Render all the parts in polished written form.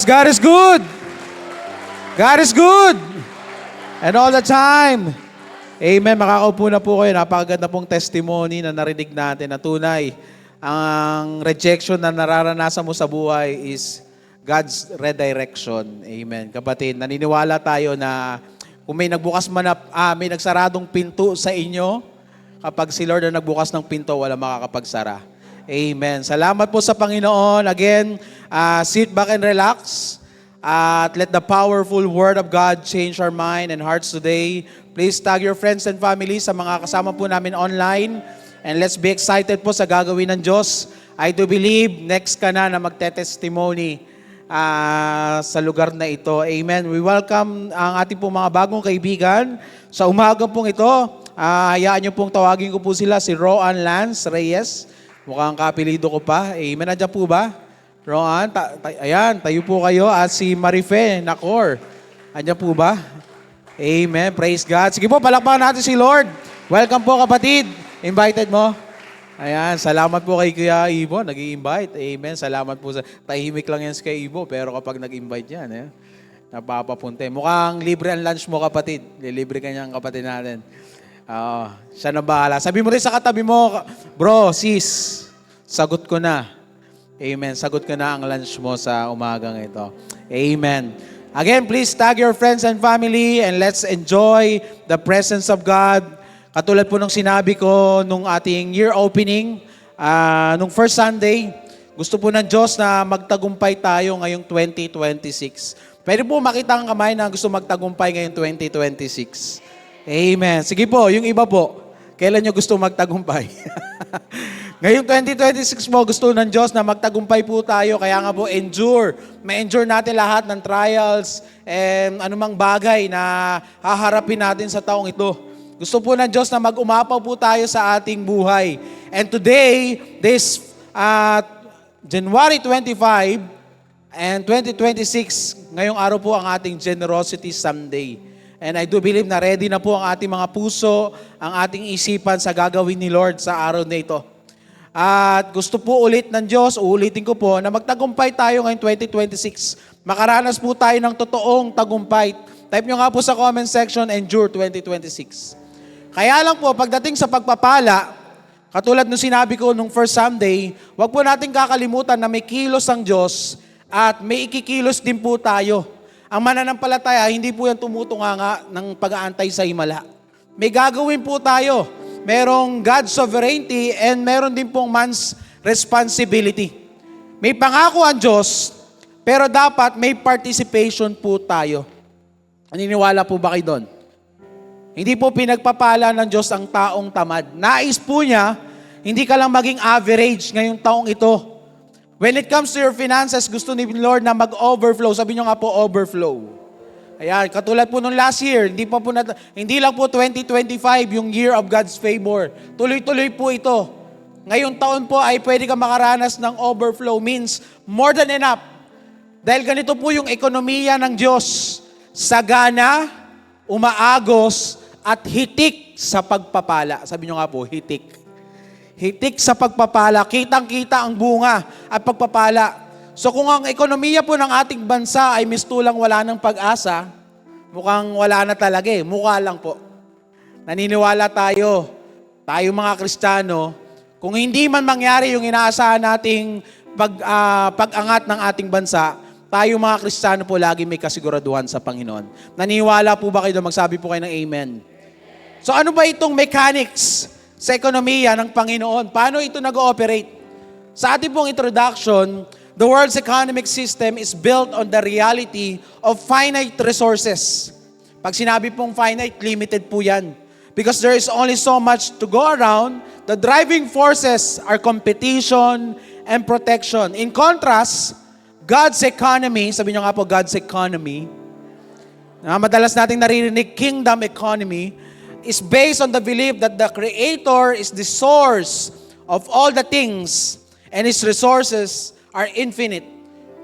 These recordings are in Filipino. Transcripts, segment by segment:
God is good. God is good. And all the time. Amen. Makakaupo na po kayo. Napakaganda pong testimony na narinig natin na tunay. Ang rejection na nararanasan mo sa buhay is God's redirection. Amen. Kapatid, naniniwala tayo na kung may nagbukas man na, may nagsaradong pinto sa inyo, kapag si Lord na nagbukas ng pinto, wala makakapagsara. Amen. Salamat po sa Panginoon. Again, sit back and relax. At let the powerful Word of God change our mind and hearts today. Please tag your friends and family sa mga kasama po namin online. And let's be excited po sa gagawin ng Diyos. I do believe next ka na magte-testimony sa lugar na ito. Amen. We welcome ang ating pong mga bagong kaibigan. Sa umaga pong ito, hayaan niyo pong tawagin ko po sila, si Roan Lance Reyes. Mukhang kapilido ko pa. Amen. Nandiyan po ba? Roan, ayan, tayo po kayo. At si Marife Nacor. Andiyan po ba? Amen. Praise God. Sige po, palakpakan natin si Lord. Welcome po kapatid. Invited mo? Ayan, salamat po kay Kuya Ibo. Nag-i-invite. Amen. Salamat po sa... Tahimik lang yan si Kuya Ibo, pero kapag nag-invite yan, napapapunte. Mukhang libre ang lunch mo kapatid. Lilibre ka niyang kapatid natin. Siya na bahala. Sabi mo rin sa katabi mo, bro, sis, sagot ko na. Amen. Sagot ko na ang lunch mo sa umagang ito. Amen. Again, please tag your friends and family and let's enjoy the presence of God. Katulad po nung sinabi ko nung ating year opening, nung first Sunday, gusto po ng Diyos na magtagumpay tayo ngayong 2026. Pwede po makita ang kamay na gusto magtagumpay ngayong 2026. Amen. Sige po, yung iba po, kailan nyo gusto magtagumpay? Ngayong 2026 po, gusto ng Diyos na magtagumpay po tayo. Kaya nga po, endure. Ma-endure natin lahat ng trials and anumang bagay na haharapin natin sa taong ito. Gusto po ng Diyos na mag-umapaw po tayo sa ating buhay. And today, this January 25 and 2026, ngayong araw po ang ating Generosity Sunday. And I do believe na ready na po ang ating mga puso, ang ating isipan sa gagawin ni Lord sa araw na ito. At gusto po ulit ng Diyos, uulitin ko po, na magtagumpay tayo ngayong 2026. Makaranas po tayo ng totoong tagumpay. Type nyo nga po sa comment section, Endure 2026. Kaya lang po, pagdating sa pagpapala, katulad nung sinabi ko nung first Sunday, wag po natin kakalimutan na may kilos ang Diyos at may ikikilos din po tayo. Ang mananampalataya, hindi po yan tumutunganga ng pag-aantay sa himala. May gagawin po tayo. Merong God's sovereignty and meron din pong man's responsibility. May pangako ang Diyos, pero dapat may participation po tayo. Naniniwala po ba kayo doon? Hindi po pinagpapala ng Diyos ang taong tamad. Nais po niya, hindi ka lang maging average ngayong taong ito. When it comes to your finances, gusto ni Lord na mag-overflow. Sabi niyo nga po, overflow. Ayan, katulad po nung last year, hindi lang po 2025 yung year of God's favor. Tuloy-tuloy po ito. Ngayong taon po ay pwede ka makaranas ng overflow, means more than enough. Dahil ganito po yung ekonomiya ng Diyos. Sagana, umaagos, at hitik sa pagpapala. Sabi nyo nga po, hitik. Hitik sa pagpapala. Kitang-kita ang bunga at pagpapala. So kung ang ekonomiya po ng ating bansa ay mistulang wala ng pag-asa, mukhang wala na talaga eh. Mukha lang po. Naniniwala tayo mga Kristiyano, kung hindi man mangyari yung inaasahan nating pag-angat ng ating bansa, tayo mga Kristiyano po lagi may kasiguraduhan sa Panginoon. Naniniwala po ba kayo? Magsabi po kayo ng amen. So ano ba itong mechanics sa ekonomiya ng Panginoon? Paano ito nag-ooperate? Sa ating pong introduction, the world's economic system is built on the reality of finite resources. Pag sinabi pong finite, limited po yan. Because there is only so much to go around, the driving forces are competition and protection. In contrast, God's economy, sabi nyo nga po, God's economy, na madalas nating naririnig, kingdom economy, is based on the belief that the Creator is the source of all the things and His resources are infinite.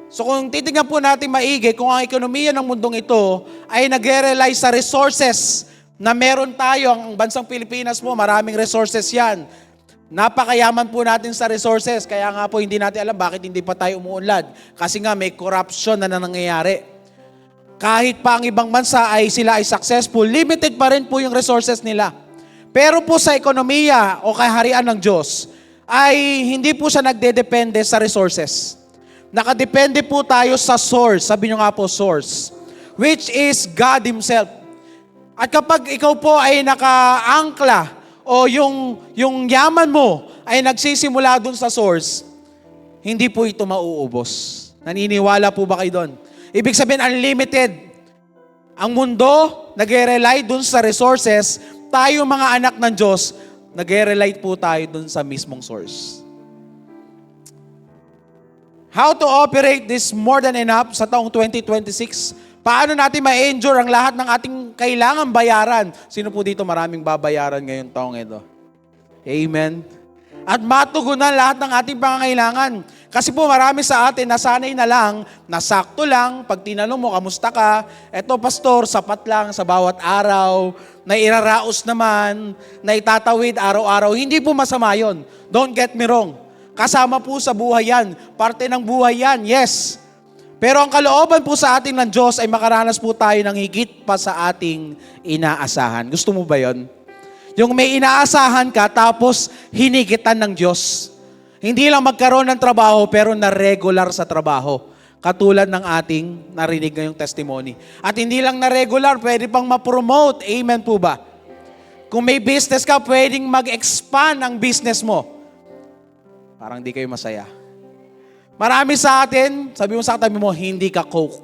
So kung titignan po natin maigi, kung ang ekonomiya ng mundong ito ay nag-rely sa resources na meron tayo, ang bansang Pilipinas po, maraming resources yan. Napakayaman po natin sa resources, kaya nga po hindi natin alam bakit hindi pa tayo umuunlad. Kasi nga may corruption na nangyayari. Kahit pa ang ibang bansa ay sila ay successful, limited pa rin po yung resources nila. Pero po sa ekonomiya o kaharian ng Diyos, ay hindi po siya nagdedepende sa resources. Nakadepende po tayo sa source, sabi nyo nga po source, which is God Himself. At kapag ikaw po ay nakaangkla o yung yaman mo ay nagsisimula dun sa source, hindi po ito mauubos. Naniniwala po ba kayo doon? Ibig sabihin, unlimited. Ang mundo, nag-rely dun sa resources. Tayo mga anak ng Diyos, nag-rely po tayo dun sa mismong source. How to operate this more than enough sa taong 2026? Paano natin ma-endure ang lahat ng ating kailangan bayaran? Sino po dito maraming babayaran ngayong taong ito? Amen. At matugunan lahat ng ating pangangailangan. Kasi po marami sa atin nasanay na lang, nasakto lang, pag tinanong mo, kamusta ka? Eto pastor, sapat lang sa bawat araw, na iraraos naman, na itatawid araw-araw. Hindi po masama yun. Don't get me wrong. Kasama po sa buhay yan. Parte ng buhay yan, yes. Pero ang kalooban po sa atin ng Diyos ay makaranas po tayo ng higit pa sa ating inaasahan. Gusto mo ba yon? Yung may inaasahan ka tapos hinigitan ng Diyos. Hindi lang magkaroon ng trabaho pero na-regular sa trabaho. Katulad ng ating narinig ngayong testimony. At hindi lang na-regular, pwede pang ma-promote. Amen po ba? Kung may business ka, pwedeng mag-expand ang business mo. Parang di kayo masaya. Marami sa atin, sabi mo sa katabi mo, hindi ka coke.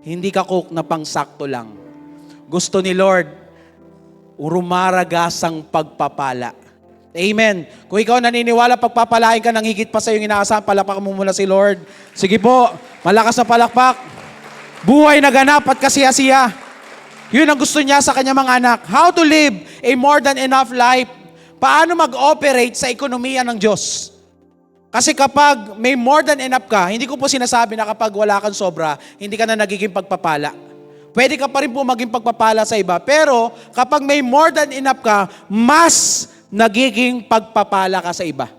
Hindi ka coke na pangsakto lang. Gusto ni Lord, urumaragasang pagpapala. Amen. Kung ikaw naniniwala, pagpapalain ka ng higit pa sa iyong inaasahan, palakpak mo muna si Lord. Sige po, malakas na palakpak. Buhay na ganap at kasiya-siya. Yun ang gusto niya sa kanyang mga anak. How to live a more than enough life. Paano mag-operate sa ekonomiya ng Diyos? Kasi kapag may more than enough ka, hindi ko po sinasabi na kapag wala kang sobra, hindi ka na nagiging pagpapala. Pwede ka pa rin po maging pagpapala sa iba. Pero kapag may more than enough ka, mas nagiging pagpapala ka sa iba.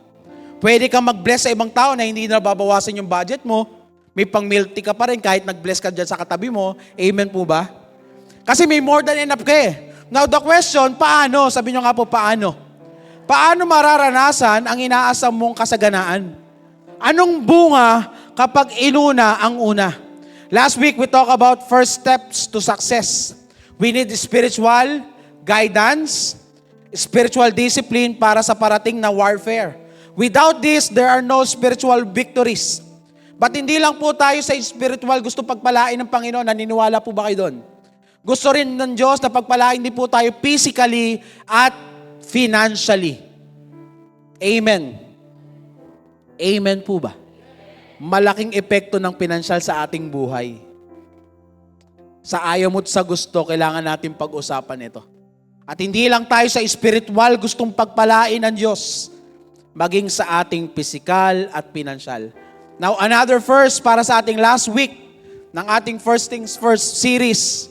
Pwede kang mag-bless sa ibang tao na hindi na babawasan yung budget mo. May pang-milk tea ka pa rin kahit nag-bless ka dyan sa katabi mo. Amen po ba? Kasi may more than enough ka eh. Now the question, paano? Sabi nyo nga po, paano? Paano mararanasan ang inaasam mong kasaganaan? Anong bunga kapag inuna ang una? Last week, we talked about first steps to success. We need spiritual guidance, spiritual discipline para sa parating na warfare. Without this, there are no spiritual victories. But hindi lang po tayo sa spiritual gusto pagpalain ng Panginoon. Naniniwala po ba kayo doon? Gusto rin ng Diyos na pagpalain din po tayo physically at financially. Amen. Amen po ba? Malaking epekto ng pinansyal sa ating buhay. Sa ayaw mo't sa gusto, kailangan natin pag-usapan ito. At hindi lang tayo sa spiritual gustong pagpalain ng Diyos, maging sa ating physical at pinansyal. Now, another verse para sa ating last week ng ating First Things First series.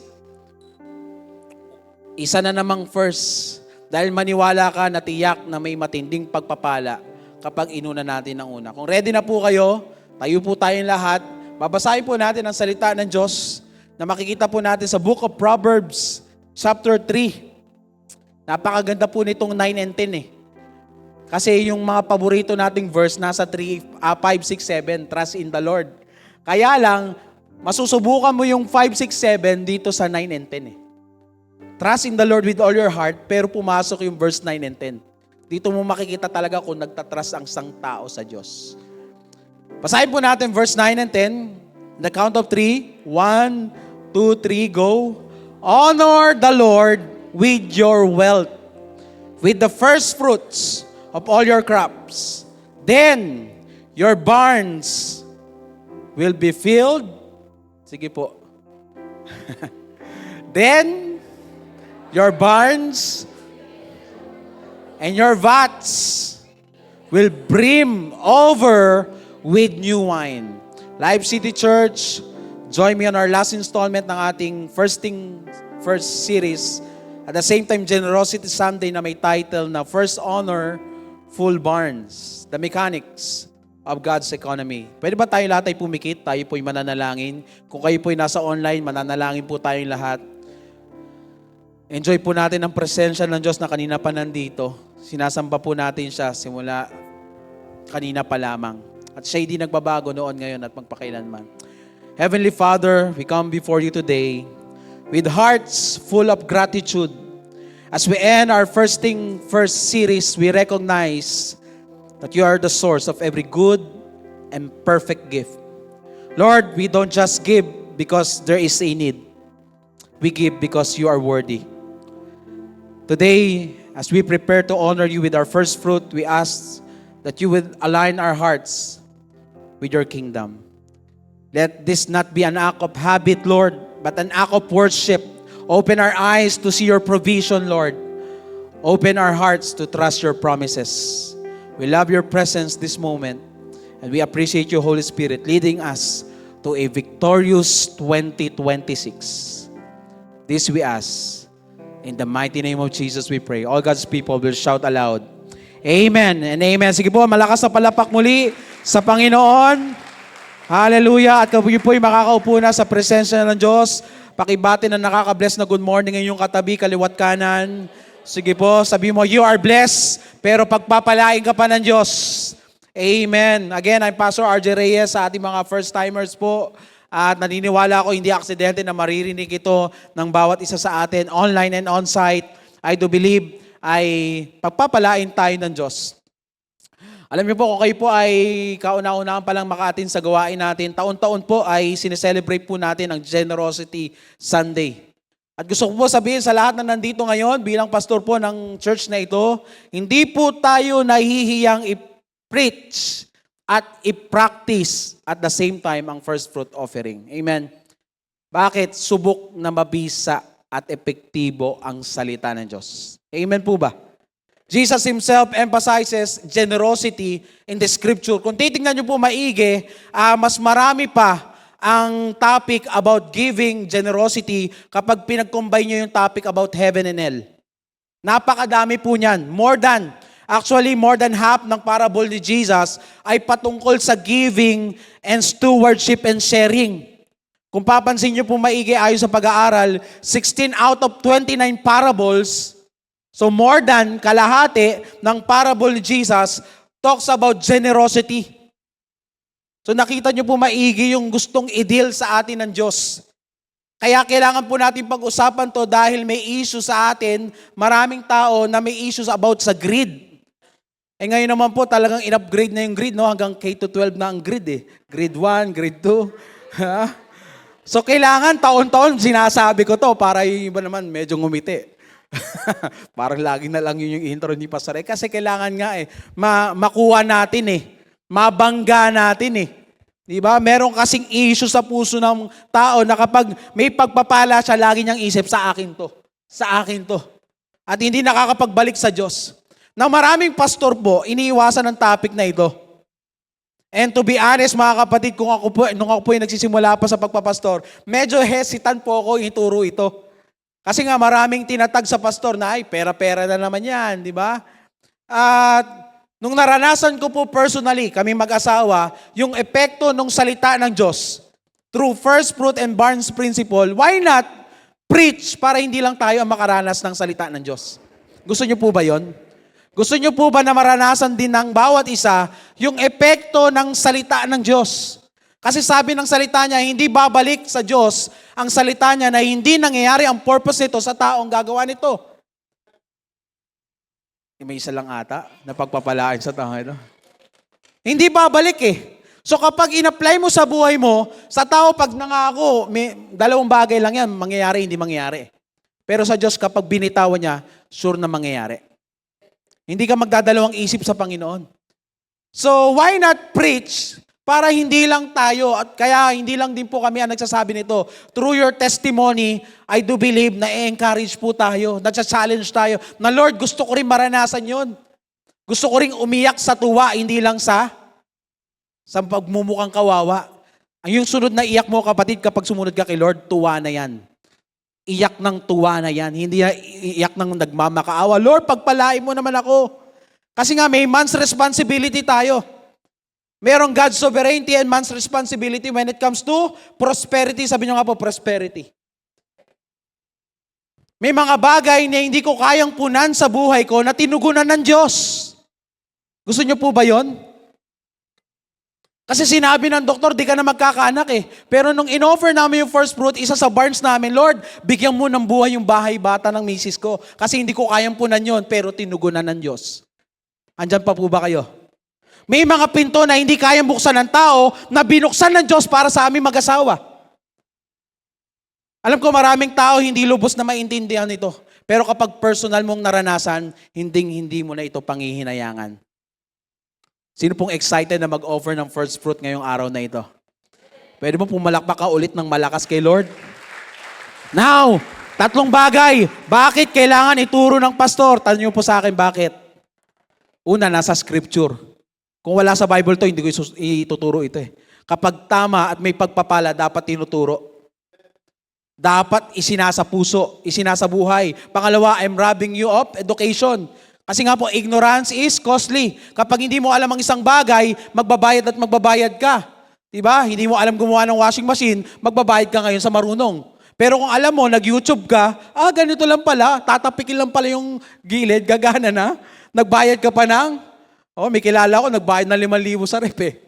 Isa na namang first. Dahil maniwala ka na tiyak na may matinding pagpapala kapag inuna natin ang una. Kung ready na po kayo, tayo po tayong lahat. Babasahin po natin ang salita ng Diyos na makikita po natin sa Book of Proverbs, chapter 3. Napakaganda po nitong 9 and 10 eh. Kasi yung mga paborito nating verse nasa 3, 5, 6, 7, trust in the Lord. Kaya lang, masusubukan mo yung 5, 6, 7 dito sa 9 and 10 eh. Trust in the Lord with all your heart, pero pumasok yung verse 9 and 10. Dito mo makikita talaga kung nagtatrust ang isang tao sa Diyos. Basahin po natin verse 9 and 10. The count of 3. 1, 2, 3, go. Honor the Lord with your wealth, with the first fruits of all your crops. Then, your barns will be filled. Sige po. Then, your barns and your vats will brim over with new wine. Live City Church, join me on our last installment ng ating First series. At the same time, Generosity Sunday na may title na First Honor, full barns, the mechanics of God's economy. Pwede ba tayo lahat ay pumikit? Tayo po'y mananalangin. Kung kayo po'y nasa online, mananalangin po tayong lahat. Enjoy po natin ang presensya ng Diyos na kanina pa nandito. Sinasamba po natin siya simula kanina pa lamang. At siya hindi nagbabago noon, ngayon at magpakailanman. Heavenly Father, we come before you today with hearts full of gratitude. As we end our first series, we recognize that you are the source of every good and perfect gift. Lord, we don't just give because there is a need. We give because you are worthy. Today, as we prepare to honor you with our first fruit, we ask that you would align our hearts with your kingdom. Let this not be an act of habit, Lord, but an act of worship. Open our eyes to see your provision, Lord. Open our hearts to trust your promises. We love your presence this moment, and we appreciate you, Holy Spirit, leading us to a victorious 2026. This we ask. In the mighty name of Jesus we pray. All God's people will shout aloud, Amen and Amen. Sige po, malakas na palapak muli sa Panginoon. Hallelujah. At kayo po'y makakaupo na sa presensya ng Diyos. Pakibati na nakaka-bless na good morning ng iyong katabi, kaliwat kanan. Sige po, sabi mo, you are blessed, pero pagpapalain ka pa ng Diyos. Amen. Again, I'm Pastor RJ Reyes sa ating mga first-timers po. At naniniwala ako hindi aksidente na maririnig ito ng bawat isa sa atin, online and on-site. I do believe ay pagpapalain tayo ng Diyos. Alam niyo po, kung kayo po ay kauna-unaan pa lang makaatin sa gawain natin, taon-taon po ay sineselebrate po natin ang Generosity Sunday. At gusto ko po sabihin sa lahat na nandito ngayon, bilang pastor po ng church na ito, hindi po tayo nahihiyang i-preach at i-practice at the same time ang first fruit offering. Amen. Bakit? Subok na mabisa at epektibo ang salita ng Diyos. Amen po ba? Jesus Himself emphasizes generosity in the scripture. Kung titingnan niyo po maigi, mas marami pa ang topic about giving generosity kapag pinag-combine niyo yung topic about heaven and hell. Napakadami po niyan. More than half ng parable ni Jesus ay patungkol sa giving and stewardship and sharing. Kung papansin niyo po maigi ayon sa pag-aaral, 16 out of 29 parables, so more than kalahati ng parable ni Jesus talks about generosity. So nakita niyo po maigi yung gustong i-deal sa atin ng Diyos. Kaya kailangan po natin pag-usapan to dahil may issue sa atin, maraming tao na may issues about sa greed. Eh ngayon naman po talagang in-upgrade na yung greed, no? Hanggang K-12 na ang greed eh. Grade 1, grade 2. So kailangan taon-taon sinasabi ko to para yung iba naman medyo ngumiti. Parang lagi na lang yun yung intro ni Pastor. Kasi kailangan nga makuha natin mabangga natin Di ba? Meron kasing issue sa puso ng tao na kapag may pagpapala siya, lagi niyang isip, sa akin to. Sa akin to. At hindi nakakapagbalik sa Diyos. Na maraming pastor po, iniiwasan ng topic na ito. And to be honest, mga kapatid, nung ako po nagsisimula pa sa pagpapastor, medyo hesitant po ako ituro ito. Kasi nga maraming tinatag sa pastor na, ay, pera-pera na naman yan, di ba? At nung naranasan ko po personally, kami mag-asawa, yung epekto ng salita ng Diyos, through first fruit and Barnes principle, why not preach para hindi lang tayo ang makaranas ng salita ng Diyos? Gusto niyo po ba yon? Gusto niyo po ba na maranasan din ng bawat isa yung epekto ng salita ng Diyos? Kasi sabi ng salita niya, hindi babalik sa Diyos ang salita niya na hindi nangyayari ang purpose nito sa taong gagawa nito. May isa lang ata na pagpapalain sa tao ito. Hindi babalik So kapag in-apply mo sa buhay mo, sa tao pag nangako, may dalawang bagay lang yan, mangyayari, hindi mangyayari. Pero sa Diyos, kapag binitawan niya, sure na mangyayari. Hindi ka magdadalawang isip sa Panginoon. So why not preach? Para hindi lang tayo, at kaya hindi lang din po kami ang nagsasabi nito. Through your testimony, I do believe na i-encourage po tayo, nagsa-challenge tayo, na Lord, gusto ko rin maranasan yon. Gusto ko rin umiyak sa tuwa, hindi lang sa pagmumukhang kawawa. Ang yung sunod na iyak mo, kapatid, kapag sumunod ka kay Lord, tuwa na yan. Iyak ng tuwa na yan. Hindi iyak ng nagmamakaawa. Lord, pagpalain mo naman ako. Kasi nga may man's responsibility tayo. Merong God's sovereignty and man's responsibility when it comes to prosperity. Sabi nyo nga po, prosperity. May mga bagay na hindi ko kayang punan sa buhay ko na tinugunan ng Diyos. Gusto nyo po ba yon? Kasi sinabi ng doktor, di ka na magkakaanak eh. Pero nung in-offer namin yung first fruit, isa sa barns namin, Lord, bigyan mo ng buhay yung bahay bata ng misis ko. Kasi hindi ko kayang punan yon, pero tinugunan ng Diyos. Andyan pa po ba kayo? May mga pinto na hindi kayang buksan ng tao na binuksan ng Diyos para sa aming mag-asawa. Alam ko maraming tao hindi lubos na maintindihan ito. Pero kapag personal mong naranasan, hindi mo na ito panghihinayangan. Sino pong excited na mag-offer ng first fruit ngayong araw na ito? Pwede mo pumalakpak ka ulit ng malakas kay Lord? Now, 3 bagay. Bakit kailangan ituro ng pastor? Tanong niyo po sa akin, bakit? Una, nasa scripture. Kung wala sa Bible to, hindi ko ituturo ito eh. Kapag tama at may pagpapala, dapat tinuturo. Dapat isinasa puso, isinasa buhay. Pangalawa, I'm robbing you of education. Kasi nga po, ignorance is costly. Kapag hindi mo alam ang isang bagay, magbabayad at magbabayad ka. Diba? Hindi mo alam gumawa ng washing machine, magbabayad ka ngayon sa marunong. Pero kung alam mo, nag-YouTube ka, ganito lang pala, tatapikin lang pala yung gilid, gagana na. Nagbayad ka pa ng, may kilala ko, nagbayad na 5,000 sa rep eh.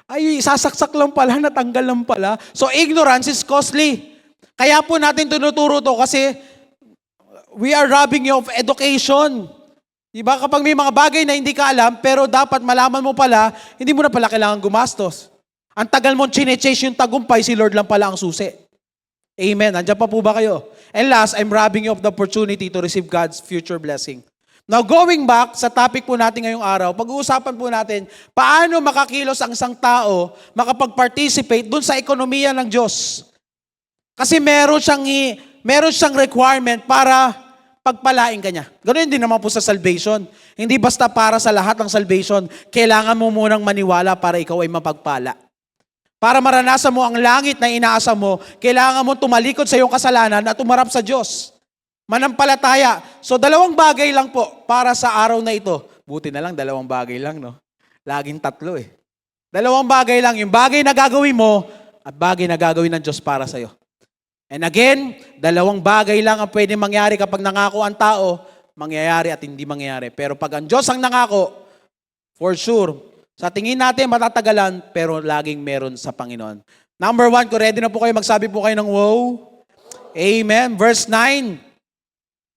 Ay, sasaksak lang pala, natanggal lang pala. So, ignorance is costly. Kaya po natin tinuturo to kasi we are robbing you of education. Diba? Kapag may mga bagay na hindi ka alam, pero dapat malaman mo pala, hindi mo na pala kailangan gumastos. Ang tagal mong chine-chase yung tagumpay, si Lord lang pala ang susi. Amen. Nandiyan pa po ba kayo? And last, I'm robbing you of the opportunity to receive God's future blessing. Now, going back sa topic po natin ngayong araw, pag-uusapan po natin, paano makakilos ang isang tao makapag-participate dun sa ekonomiya ng Diyos. Kasi meron siyang requirement para pagpalain ka niya. Ganoon din naman po sa salvation. Hindi basta para sa lahat ng salvation, kailangan mo munang maniwala para ikaw ay mapagpala. Para maranasan mo ang langit na inaasa mo, kailangan mo tumalikod sa iyong kasalanan at umarap sa Diyos. Manampalataya. So 2 bagay lang po para sa araw na ito. Buti na lang, 2 bagay lang, no? Laging 3 eh. 2 bagay lang. Yung bagay na gagawin mo at bagay na gagawin ng Diyos para sa'yo. And again, 2 bagay lang ang pwede mangyari kapag nangako ang tao, mangyayari at hindi mangyayari. Pero pag ang Diyos ang nangako, for sure, sa tingin natin matatagalan, pero laging meron sa Panginoon. Number 1, kung ready na po kayo, magsabi po kayo ng wow. Amen. Verse 9.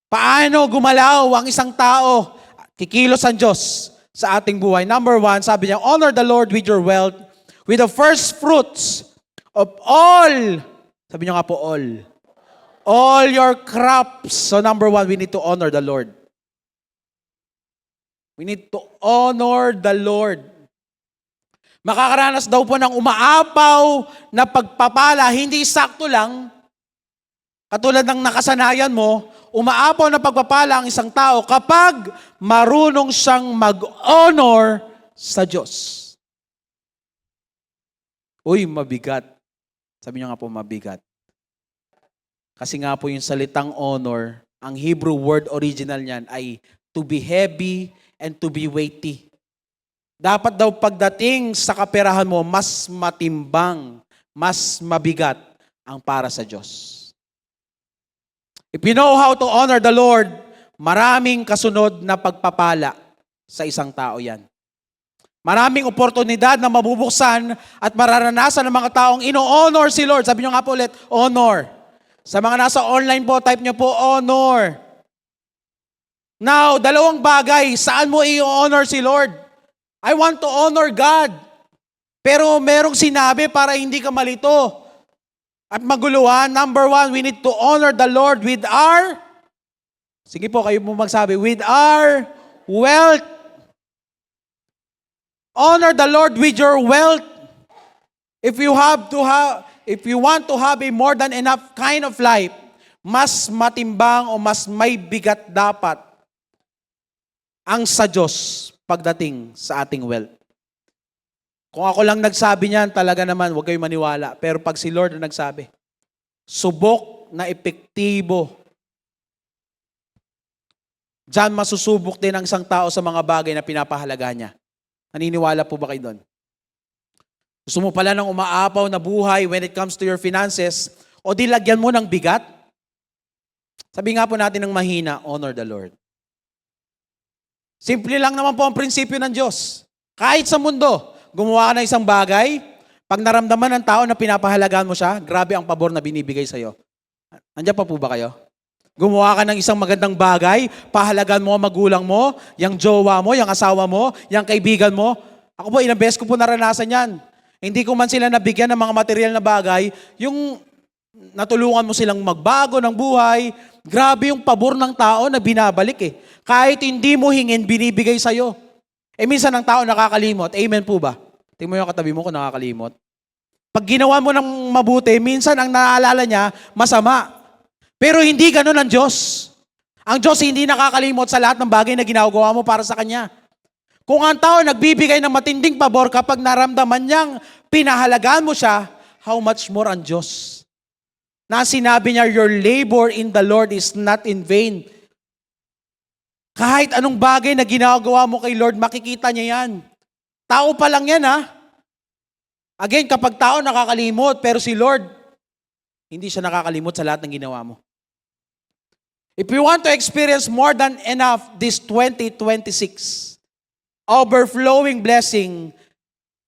Paano gumalaw ang isang tao? Kikilos ang Diyos sa ating buhay. Number 1, sabi niya, honor the Lord with your wealth, with the first fruits of all. Sabi niyo nga po, all. All your crops. So number 1, we need to honor the Lord. We need to honor the Lord. Makakaranas daw po ng umaapaw na pagpapala, hindi sakto lang. Katulad ng nakasanayan mo, umaapaw na pagpapala ang isang tao kapag marunong siyang mag-honor sa Diyos. Uy, mabigat. Sabi niyo nga po, mabigat. Kasi nga po yung salitang honor, ang Hebrew word original niyan ay to be heavy and to be weighty. Dapat daw pagdating sa kaperahan mo, mas matimbang, mas mabigat ang para sa Diyos. If you know how to honor the Lord, maraming kasunod na pagpapala sa isang tao yan. Maraming oportunidad na mabubuksan at mararanasan ng mga taong ino-honor si Lord. Sabi nyo nga po ulit, honor. Sa mga nasa online po, type nyo po, honor. Now, 2 bagay, saan mo i-honor si Lord? I want to honor God. Pero merong sinabi para hindi ka malito at maguluhan. Number 1, we need to honor the Lord with our, sige po, kayo po magsabi, with our wealth. Honor the Lord with your wealth. If you want to have a more than enough kind of life, mas matimbang o mas may bigat dapat ang sa Diyos pagdating sa ating wealth. Kung ako lang nagsabi niyan, talaga naman, huwag kayong maniwala. Pero pag si Lord na nagsabi, subok na epektibo. Diyan masusubok din ang isang tao sa mga bagay na pinapahalaga niya. Naniniwala po ba kayo doon? Gusto mo pala ng umaapaw na buhay when it comes to your finances, o di lagyan mo ng bigat? Sabi nga po natin ng mahina, honor the Lord. Simple lang naman po ang prinsipyo ng Diyos. Kahit sa mundo, gumawa ka ng isang bagay, pag naramdaman ng tao na pinapahalagaan mo siya, grabe ang pabor na binibigay sa'yo. Andiyan pa po ba kayo? Gumawa ka ng isang magandang bagay, pahalagaan mo ang magulang mo, yung jowa mo, yung asawa mo, yung kaibigan mo. Ako po, ilang beses ko po naranasan yan. Hindi ko man sila nabigyan ng mga material na bagay, yung natulungan mo silang magbago ng buhay, grabe yung pabor ng tao na binabalik eh. Kahit hindi mo hingin, binibigay sa'yo. Minsan ang tao nakakalimot. Amen po ba? Tingnan mo yung katabi mo kung nakakalimot. Pag ginawa mo ng mabuti, minsan ang naalala niya, masama. Pero hindi ganun ang Diyos. Ang Diyos hindi nakakalimot sa lahat ng bagay na ginagawa mo para sa Kanya. Kung ang tao nagbibigay ng matinding pabor kapag naramdaman niyang pinahalagaan mo siya, how much more ang Diyos? Na sinabi niya, your labor in the Lord is not in vain. Kahit anong bagay na ginagawa mo kay Lord, makikita niya yan. Tao pa lang yan ha. Again, kapag tao nakakalimot, pero si Lord, hindi siya nakakalimot sa lahat ng ginawa mo. If you want to experience more than enough this 2026, overflowing blessing,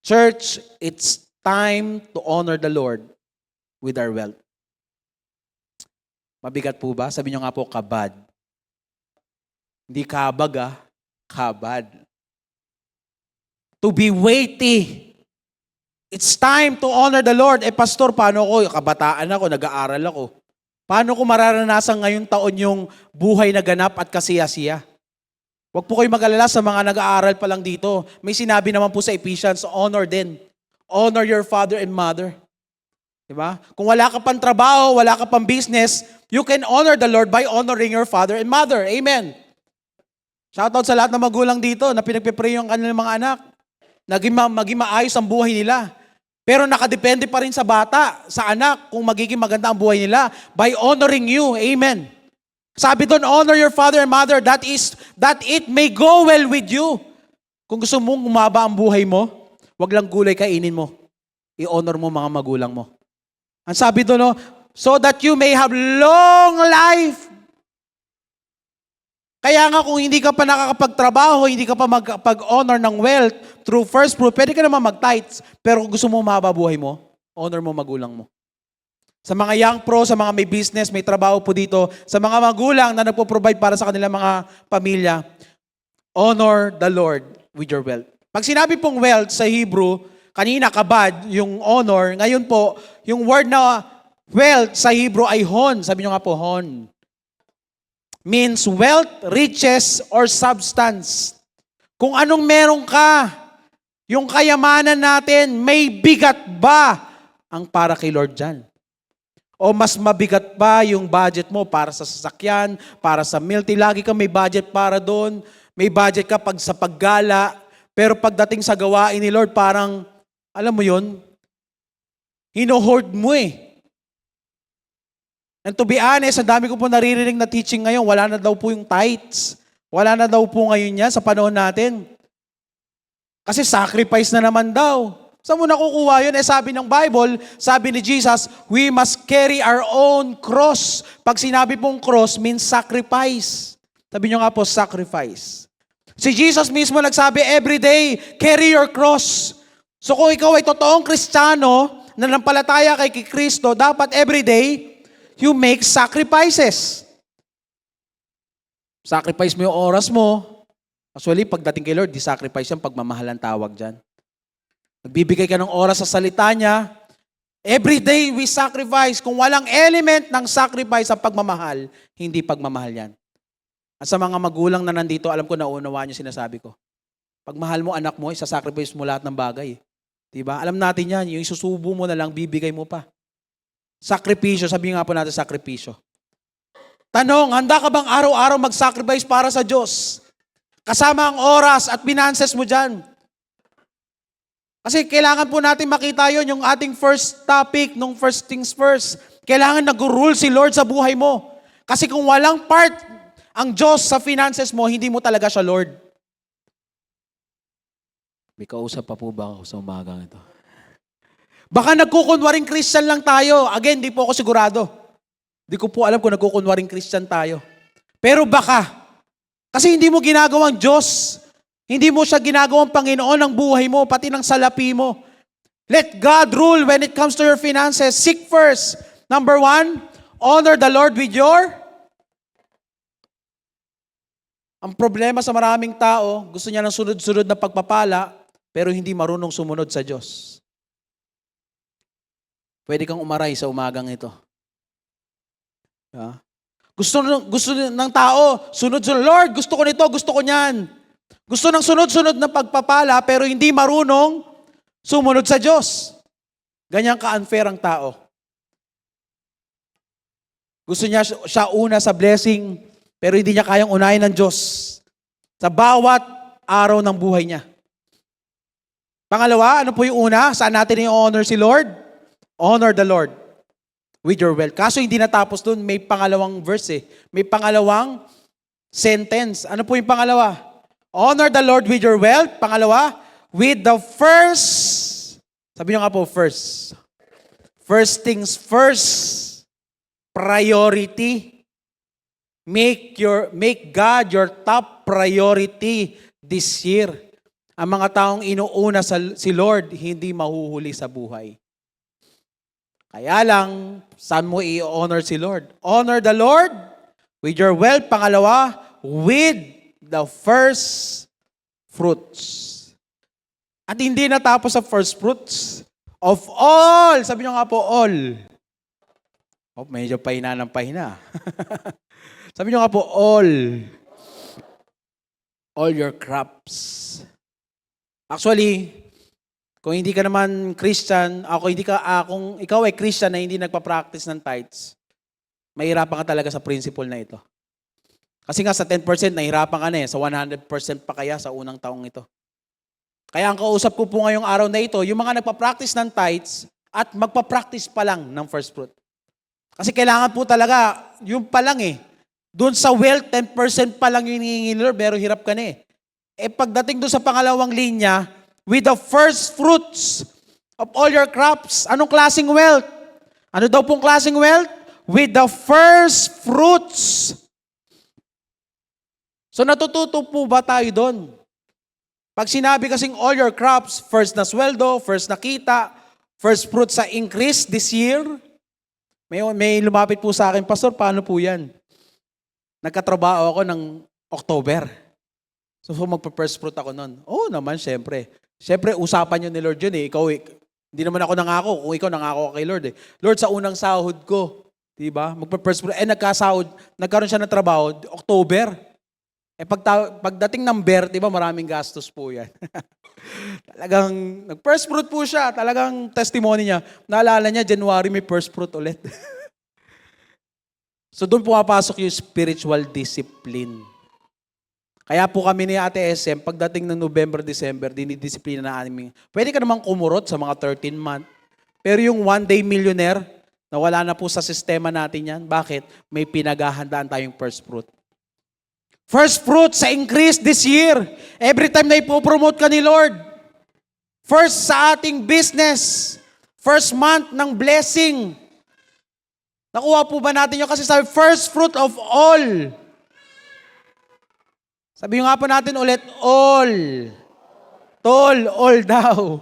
church, it's time to honor the Lord with our wealth. Mabigat po ba? Sabi niyo nga po, kabad. Hindi kabag kabad. To be weighty. It's time to honor the Lord. Pastor, paano ko? Kabataan ako, nag-aaral ako. Paano ko mararanasan ngayong taon yung buhay na ganap at kasiyasiya? Huwag po kayo mag-alala sa mga nag-aaral pa lang dito. May sinabi naman po sa Ephesians, honor din. Honor your father and mother. Diba? Kung wala ka pang trabaho, wala ka pang business, you can honor the Lord by honoring your father and mother. Amen. Shoutout sa lahat ng magulang dito na pinagpipray yung kanilang mga anak. Maging maayos ang buhay nila. Pero nakadepende pa rin sa bata, sa anak, kung magiging maganda ang buhay nila by honoring you. Amen. Sabi doon, honor your father and mother, that it may go well with you. Kung gusto mong umaba ang buhay mo, wag lang gulay kainin mo. I-honor mo mga magulang mo. Ang sabi doon, so that you may have long life. Kaya nga kung hindi ka pa nakakapagtrabaho, hindi ka pa mag-honor ng wealth through first fruit, pwede ka naman mag-tithes. Pero kung gusto mo mahaba buhay mo, honor mo magulang mo. Sa mga young pro, sa mga may business, may trabaho po dito, sa mga magulang na nagpo-provide para sa kanilang mga pamilya, honor the Lord with your wealth. Pag sinabi pong wealth sa Hebrew, kanina kabad, yung honor, ngayon po, yung word na wealth sa Hebrew ay hon. Sabi nyo nga po, hon. Means wealth, riches, or substance. Kung anong meron ka, yung kayamanan natin, may bigat ba ang para kay Lord dyan? O mas mabigat pa yung budget mo para sa sasakyan, para sa meal. Lagi ka may budget para doon. May budget ka pag sa paggala. Pero pagdating sa gawain ni Lord, parang, alam mo yun, hino-hoard mo eh. And to be honest, ang dami ko po naririnig na teaching ngayon, wala na daw po yung tithes. Wala na daw po ngayon yan sa panahon natin. Kasi sacrifice na naman daw. Saan mo nakukuha yun? Sabi ng Bible, sabi ni Jesus, we must carry our own cross. Pag sinabi pong cross means sacrifice. Sabi nyo nga po, sacrifice. Si Jesus mismo nagsabi, every day, carry your cross. So kung ikaw ay totoong Kristiyano, na nampalataya kay Kristo, dapat every day, you make sacrifices. Sacrifice mo yung oras mo. Actually, pagdating kay Lord, di sacrifice yan, pagmamahal ang tawag dyan. Nagbibigay ka ng oras sa salita niya. Every day we sacrifice. Kung walang element ng sacrifice sa pagmamahal, hindi pagmamahal yan. At sa mga magulang na nandito, alam ko naunawaan niyo sinasabi ko. Pag mahal mo anak mo, isasacrifice mo lahat ng bagay. Diba? Alam natin yan, yung isusubo mo na lang, bibigay mo pa. Sakripisyo, sabi nga po natin sakripisyo. Tanong, handa ka bang araw-araw mag-sacrifice para sa Diyos? Kasama ang oras at finances mo dyan. Kasi kailangan po natin makita yon yung ating first topic, nung first things first. Kailangan nag-rule si Lord sa buhay mo. Kasi kung walang part ang Diyos sa finances mo, hindi mo talaga siya Lord. May kausap pa po ba ako sa umagang ito? Baka nagkukunwaring Christian lang tayo. Again, di po ako sigurado. Di ko po alam kung nagkukunwaring Christian tayo. Pero baka. Kasi hindi mo ginagawang Diyos. Hindi mo siya ginagawang Panginoon ng buhay mo, pati ng salapi mo. Let God rule when it comes to your finances. Seek first. Number 1, honor the Lord with your... Ang problema sa maraming tao, gusto niya ng sunod-sunod na pagpapala, pero hindi marunong sumunod sa Diyos. Pwede kang umaray sa umagang ito. Gusto ng tao, sunod-sunod, Lord, gusto ko nito, gusto ko niyan. Gusto ng sunod-sunod na pagpapala, pero hindi marunong sumunod sa Diyos. Ganyan ka-unfair ang tao. Gusto niya siya una sa blessing, pero hindi niya kayang unahin ng Diyos sa bawat araw ng buhay niya. Pangalawa, ano po yung una? Saan natin i-honor si Lord? Honor the Lord with your wealth. Kaso hindi natapos dun, may pangalawang verse eh. May pangalawang sentence. Ano po yung pangalawa? Honor the Lord with your wealth. Pangalawa, with the first. Sabi nyo nga po, first. First things first. Priority. Make God your top priority this year. Ang mga taong inuuna si Lord, hindi mahuhuli sa buhay. Kaya lang, saan mo i-honor si Lord? Honor the Lord with your wealth. Pangalawa, with the first fruits. At hindi natapos sa first fruits. Of all, sabi nyo nga po, all. Oh, medyo pahina ng pahina. Sabi nyo nga po, all your crops. Actually, kung hindi ka naman Christian, kung ikaw ay Christian na hindi nagpa-practice ng tithes, mahirapan ka talaga sa principle na ito. Kasi nga sa 10%, nahirapan ka na sa 100% pa kaya sa unang taong ito. Kaya ang kausap ko po ngayong araw na ito, yung mga nagpa-practice ng tithes at magpa-practice pa lang ng first fruit. Kasi kailangan po talaga, yung pa lang doon sa wealth, 10% pa lang yung hinihingi Lord, pero hirap ka na pagdating doon sa pangalawang linya, with the first fruits of all your crops. Anong klaseng wealth? Ano daw pong klaseng wealth? With the first fruits. So natututo po ba tayo doon? Pag sinabi kasing all your crops, first na sweldo, first na kita, first fruits sa increase this year, may lumapit po sa akin, Pastor, paano po yan? Nagkatrabaho ako ng October. So magpa-first fruit ako noon. Oo naman, syempre. Siyempre, usapan yun ni Lord yun Ikaw hindi naman ako nangako. Kung ikaw nangako ka kay Lord Lord, sa unang sahod ko, diba? Magpa-first fruit. Nagkaroon siya ng trabaho, October. Pagdating ng BER, diba, maraming gastos po yan. Talagang, nag-first fruit po siya. Talagang testimony niya. Naalala niya, January may first fruit ulit. So doon pumapasok yung spiritual discipline. Kaya po kami ni Ate SM, pagdating ng November, December, dinidisiplina na namin. Pwede ka namang kumurot sa mga 13 month. Pero yung one day millionaire, na wala na po sa sistema natin yan. Bakit? May pinaghahandaan tayong first fruit. First fruit sa increase this year. Every time na ipopromote ka ni Lord. First sa ating business. First month ng blessing. Nakuha po ba natin yun? Kasi sabi, first fruit of all. Sabi nga po natin ulit, all. Tol, all daw.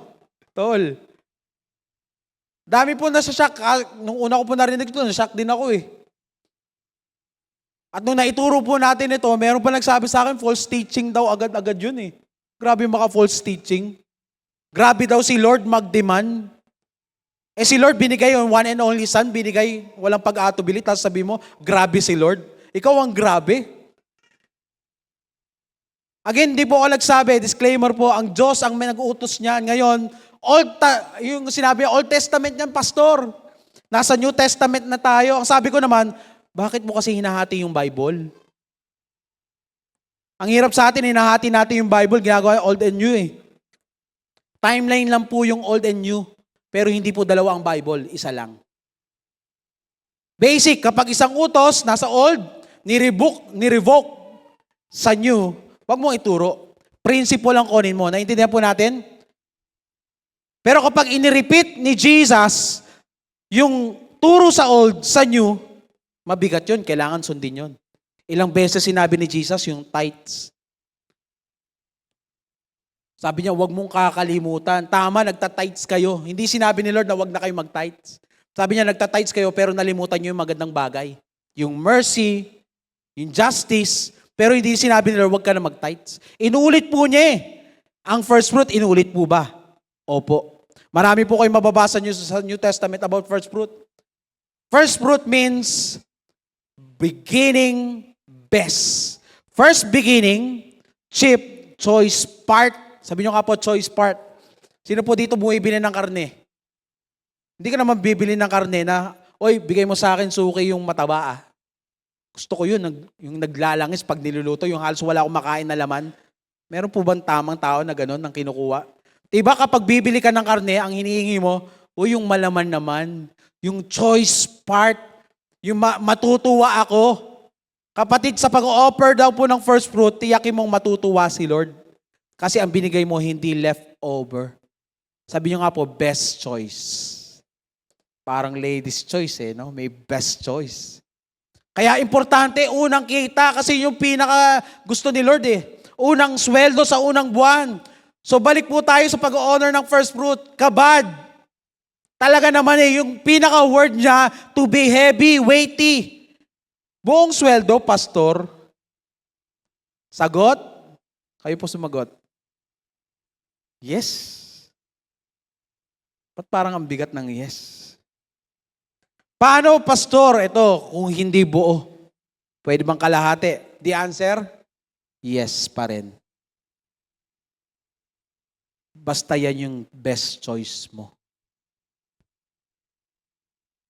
Tol. Dami po nasa-shock. Nung una ko po narinig ito, na-shock din ako At nung naituro po natin ito, meron pa nagsabi sa akin, false teaching daw agad-agad yun Grabe yung false teaching. Grabe daw si Lord mag-demand. Si Lord binigay yung one and only son, binigay walang pag-atubili, tapos sabi mo, grabe si Lord. Ikaw ang grabe. Again, di po ako nagsabi, disclaimer po, ang Diyos ang may nag-uutos niyan. Ngayon, yung sinabi niya, Old Testament niyan, Pastor. Nasa New Testament na tayo. Ang sabi ko naman, bakit mo kasi hinahati yung Bible? Ang hirap sa atin, hinahati natin yung Bible, ginagawa Old and New Timeline lang po yung Old and New. Pero hindi po dalawa ang Bible, isa lang. Basic, kapag isang utos, nasa Old, nirevoke sa new, wag mong ituro. Principle lang kunin mo. Naintindihan po natin? Pero kapag inirepeat ni Jesus, yung turo sa old, sa new, mabigat yun. Kailangan sundin yun. Ilang beses sinabi ni Jesus yung tithes. Sabi niya, wag mong kakalimutan. Tama, nagtatites kayo. Hindi sinabi ni Lord na wag na kayo mag-tites. Sabi niya, nagtatites kayo pero nalimutan niyo yung magandang bagay. Yung mercy, yung justice, pero hindi sinabi ni Lord, wag ka na mag-tites. Inuulit po niya eh. Ang first fruit, inuulit po ba? Opo. Marami po kayong mababasa niyo sa New Testament about first fruit. First fruit means beginning best. First beginning, cheap, choice part. Sabi niyo nga po, choice part. Sino po dito bumibili ng karne? Hindi ka naman bibili ng karne na, oy, bigay mo sa akin suki yung mataba ah. Gusto ko yun, yung naglalangis pag niluluto, yung halos wala akong makain na laman. Meron po bang tamang tao na gano'n ang kinukuha? Diba kapag bibili ka ng karne, ang hinihingi mo, yung malaman naman, yung choice part, yung matutuwa ako. Kapatid, sa pag-offer daw po ng first fruit, tiyakin mong matutuwa si Lord. Kasi ang binigay mo, hindi leftover. Sabi niyo nga po, best choice. Parang ladies' choice no? May best choice. Kaya importante, unang kita kasi yung pinaka gusto ni Lord Unang sweldo sa unang buwan. So balik po tayo sa pag-honor ng first fruit. Kabad. Talaga naman yung pinaka word niya, to be heavy, weighty. Buong sweldo, pastor. Sagot? Kayo po sumagot. Yes. Ba't parang ang bigat ng yes? Paano, pastor? Ito, kung hindi buo. Pwede bang kalahati? The answer? Yes pa rin. Basta yan yung best choice mo.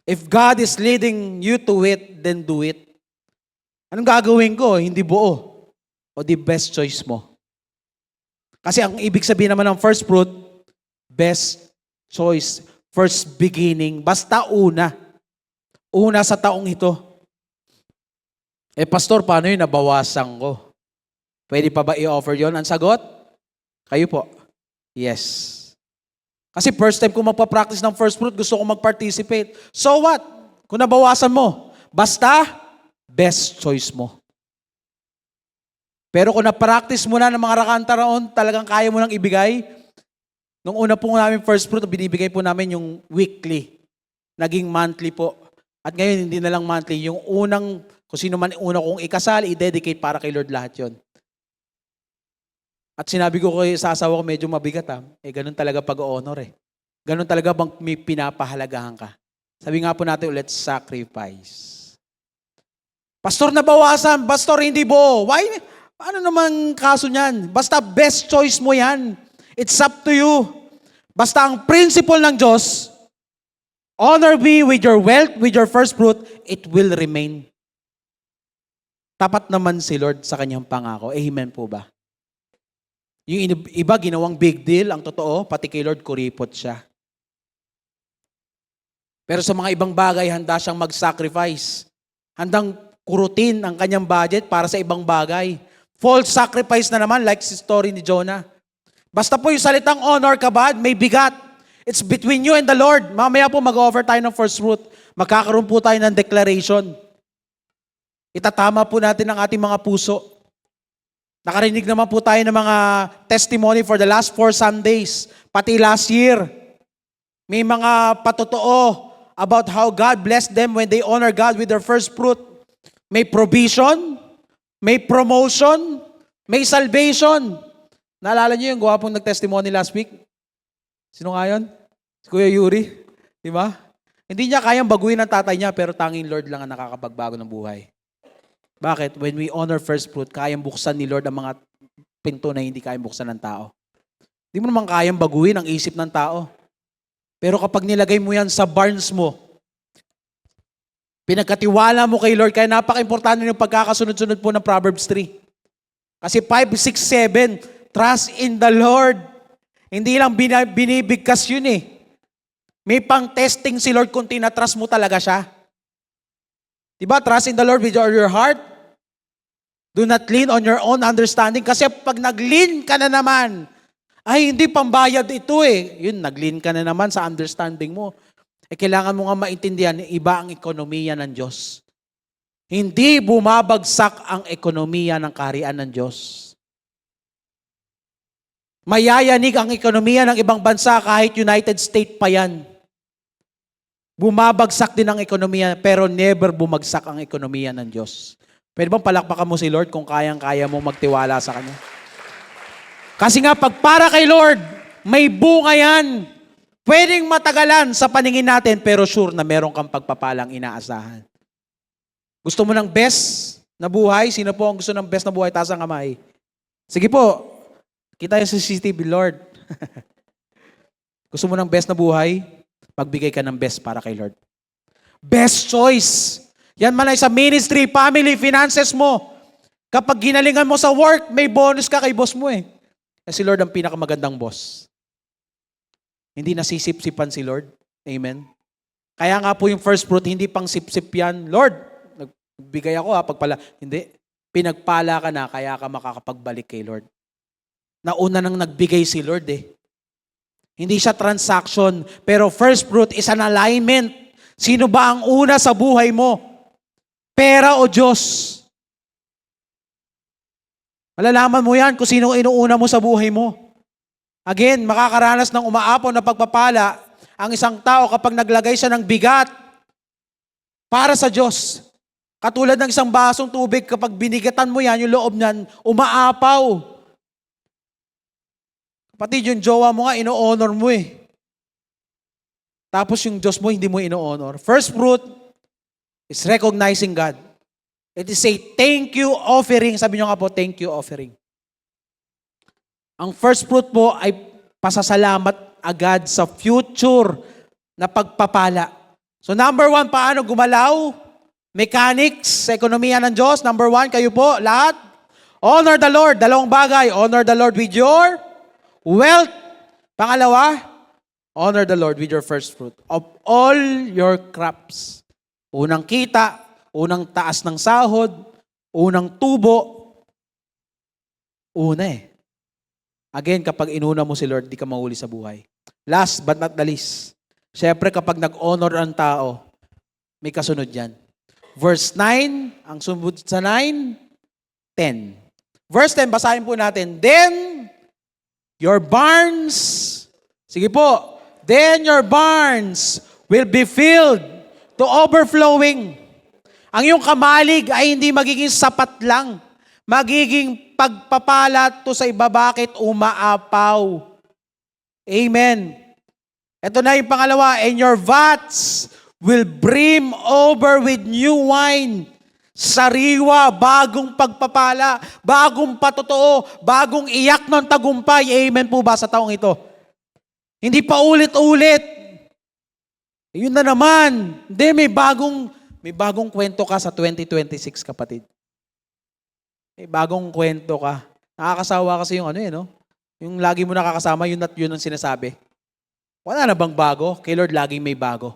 If God is leading you to it, then do it. Anong gagawin ko? Hindi buo. O the best choice mo. Kasi ang ibig sabihin naman ng first fruit, best choice, first beginning, basta una. Una sa taong ito. Pastor, paano yun? Nabawasan ko. Pwede pa ba i-offer yon? Ang sagot? Kayo po. Yes. Kasi first time ko magpa-practice ng first fruit, gusto ko mag-participate. So what? Kung nabawasan mo, basta, best choice mo. Pero kung na-practice mo na ng mga rakantaraon, talagang kaya mo nang ibigay. Nung una po namin first fruit, binibigay po namin yung weekly. Naging monthly po. At ngayon, hindi na lang monthly. Yung unang, kung sino man una kong ikasal, i-dedicate para kay Lord lahat yon. At sinabi ko kay sa asawa ko, medyo mabigat ganun talaga pag-honor Ganun talaga bang may pinapahalagahan ka. Sabi nga po natin ulit, sacrifice. Pastor, nabawasan. Pastor, hindi buo. Why? Ano naman kaso niyan? Basta best choice mo yan. It's up to you. Basta ang principle ng Diyos, honor me with your wealth, with your first fruit, it will remain. Tapat naman si Lord sa kanyang pangako. Amen po ba? Yung iba ginawang big deal, ang totoo, pati kay Lord kuripot siya. Pero sa mga ibang bagay, handa siyang mag-sacrifice. Handang kurutin ang kanyang budget para sa ibang bagay. False sacrifice na naman, like si story ni Jonah. Basta po yung salitang honor, kabad, may bigat. It's between you and the Lord. Mamaya po mag-offer tayo ng first fruit. Magkakaroon po tayo ng declaration. Itatama po natin ang ating mga puso. Nakarinig naman po tayo ng mga testimony for the last 4 Sundays, pati last year. May mga patotoo about how God blessed them when they honor God with their first fruit. May provision, may promotion, may salvation. Naalala niyo yung gwapong nag-testimony last week? Sino nga yun? Si Kuya Yuri. Di ba? Hindi niya kayang baguhin ang tatay niya, pero tanging Lord lang ang nakakapagbago ng buhay. Bakit? When we honor first fruit, kayang buksan ni Lord ang mga pinto na hindi kayang buksan ng tao. Hindi mo naman kayang baguhin ang isip ng tao. Pero kapag nilagay mo yan sa barns mo, pinagkatiwala mo kay Lord, kaya napaka-importante yung pagkakasunod-sunod po ng Proverbs 3. Kasi 5, 6, 7, trust in the Lord. Hindi lang binibigkas yun May pang-testing si Lord kung tinatrust mo talaga siya. Diba? Trust in the Lord with your heart, Do not lean on your own understanding. Kasi pag nag-lean ka na naman, ay hindi pambayad ito eh. Yun, nag-lean ka na naman sa understanding mo. Kailangan mo nga maintindihan, iba ang ekonomiya ng Diyos. Hindi bumabagsak ang ekonomiya ng kaharian ng Diyos. Mayayanig ang ekonomiya ng ibang bansa kahit United States pa yan. Bumabagsak din ang ekonomiya pero never bumagsak ang ekonomiya ng Diyos. Pwede bang palakpakan mo si Lord kung kayang-kaya mo magtiwala sa Kanya? Kasi nga pag para kay Lord, may bunga yan. Pwedeng matagalan sa paningin natin pero sure na meron kang pagpapalang inaasahan. Gusto mo ng best na buhay? Sino po ang gusto ng best na buhay? Taas ang kamay. Sige po. Kita yung sa CCTV, Lord. Gusto mo ng best na buhay? Magbigay ka ng best para kay Lord. Best choice. Yan man ay sa ministry, family, finances mo. Kapag ginalingan mo sa work, may bonus ka kay boss mo eh. Kasi Lord ang pinakamagandang boss. Hindi nasisip-sipan si Lord. Amen. Kaya nga po yung first fruit, hindi pang sip-sip yan. Lord, nagbigay ako pagpala. Hindi. Pinagpala ka na, kaya ka makakapagbalik kay Lord. Nauna nang nagbigay si Lord eh. Hindi siya transaction, pero first fruit is an alignment. Sino ba ang una sa buhay mo? Pera o Diyos? Malalaman mo yan kung sino inuuna mo sa buhay mo. Again, makakaranas ng umaapaw na pagpapala ang isang tao kapag naglagay siya ng bigat para sa Diyos. Katulad ng isang basong tubig, kapag binigatan mo yan, yung loob niyan, umaapaw. Kapatid, yung jowa mo nga, ino-honor mo eh. Tapos yung Diyos mo, hindi mo ino-honor. First fruit is recognizing God. It is a thank you offering. Sabi nyo nga po, thank you offering. Ang first fruit po ay pasasalamat agad sa future na pagpapala. So number 1, paano gumalaw? Mechanics sa ekonomiya ng Diyos. Number 1, kayo po, lahat. Honor the Lord. Dalawang bagay. Honor the Lord with your wealth. Pangalawa, honor the Lord with your first fruit of all your crops. Unang kita, unang taas ng sahod, unang tubo. Una eh. Again, kapag inuna mo si Lord, di ka mahuli sa buhay. Last but not the least, syempre kapag nag-honor ang tao, may kasunod yan. Verse 9, ang sumunod sa 9, 10. Verse 10, basahin po natin. Then, your barns, sige po, then your barns will be filled to overflowing. Ang iyong kamalig ay hindi magiging sapat lang. Magiging pagpapala to sa iba. Bakit? Umaapaw. Amen. Ito na yung pangalawa. And your vats will brim over with new wine. Sariwa, bagong pagpapala, bagong patotoo, bagong iyak ng tagumpay. Amen po ba sa taong ito? Hindi pa ulit-ulit. Yun na naman. Hindi, may bagong kwento ka sa 2026, kapatid. May bagong kwento ka. Nakakasawa kasi yung no? Yung lagi mo nakakasama, yun at yun ang sinasabi. Wala na bang bago? Kay Lord, laging may bago.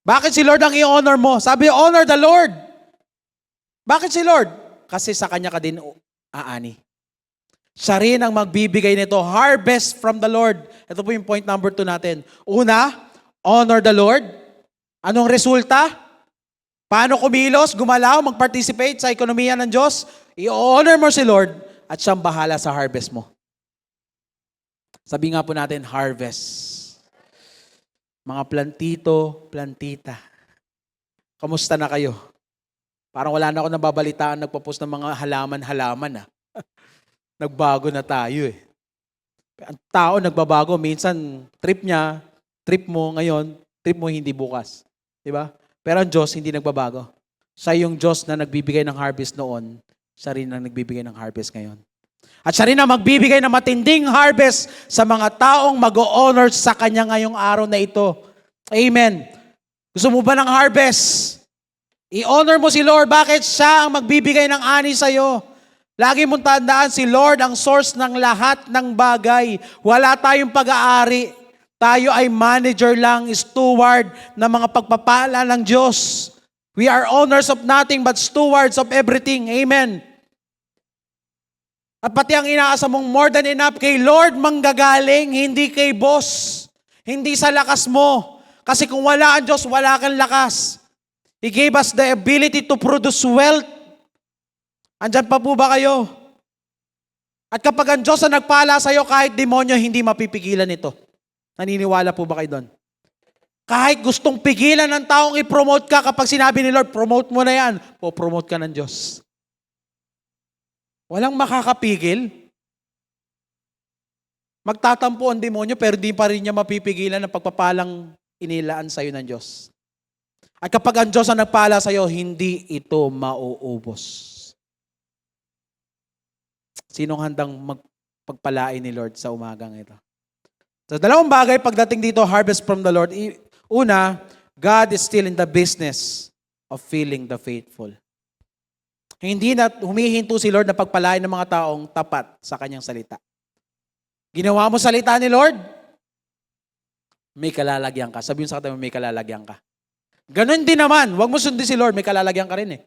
Bakit si Lord ang i-honor mo? Sabi, honor the Lord. Bakit si Lord? Kasi sa Kanya ka din aani. Siya rin ang magbibigay nito. Harvest from the Lord. Ito po yung point number 2 natin. Una, honor the Lord. Anong resulta? Paano kumilos, gumalaw, mag-participate sa ekonomiya ng Diyos? I-honor mo si Lord at siyang bahala sa harvest mo. Sabi nga po natin, harvest. Mga plantito, plantita. Kamusta na kayo? Parang wala na ako nababalitaan nagpo-post ng mga halaman-halaman. Nagbago na tayo eh. Ang tao nagbabago. Minsan, trip niya, trip mo ngayon, trip mo hindi bukas. Diba? Pero ang Diyos hindi nagbabago. Siya yung Diyos na nagbibigay ng harvest noon, siya rin ang nagbibigay ng harvest ngayon. At siya rin ang magbibigay ng matinding harvest sa mga taong mag-o-honor sa Kanya ngayong araw na ito. Amen. Gusto mo ba ng harvest? I-honor mo si Lord. Bakit? Siya ang magbibigay ng ani sa'yo. Lagi mong tandaan, si Lord ang source ng lahat ng bagay. Wala tayong pag-aari. Tayo ay manager lang, steward ng mga pagpapala ng Diyos. We are owners of nothing but stewards of everything. Amen. At pati ang inaasa mong more than enough kay Lord manggagaling, hindi kay boss. Hindi sa lakas mo. Kasi kung wala ang Diyos, wala kang lakas. He gave us the ability to produce wealth. Andyan pa po ba kayo? At kapag ang Diyos ang nagpala sa'yo, kahit demonyo, hindi mapipigilan ito. Naniniwala po ba kayo doon? Kahit gustong pigilan ng taong i-promote ka, kapag sinabi ni Lord, promote mo na yan, po-promote ka ng Diyos. Walang makakapigil. Magtatampo ang demonyo, pero di pa rin niya mapipigilan ang pagpapalang inilaan sa'yo ng Diyos. At kapag ang Diyos ang nagpala sa'yo, hindi ito mauubos. Sinong handang magpagpalain ni Lord sa umagang ito? So, dalawang bagay pagdating dito, harvest from the Lord. Una, God is still in the business of filling the faithful. Hindi na humihinto si Lord na pagpalain ng mga taong tapat sa kanyang salita. Ginawa mo salita ni Lord, may kalalagyan ka. Sabihin sa katabi, may kalalagyan ka. Ganon din naman, huwag mo sundin si Lord, may kalalagyan ka rin eh.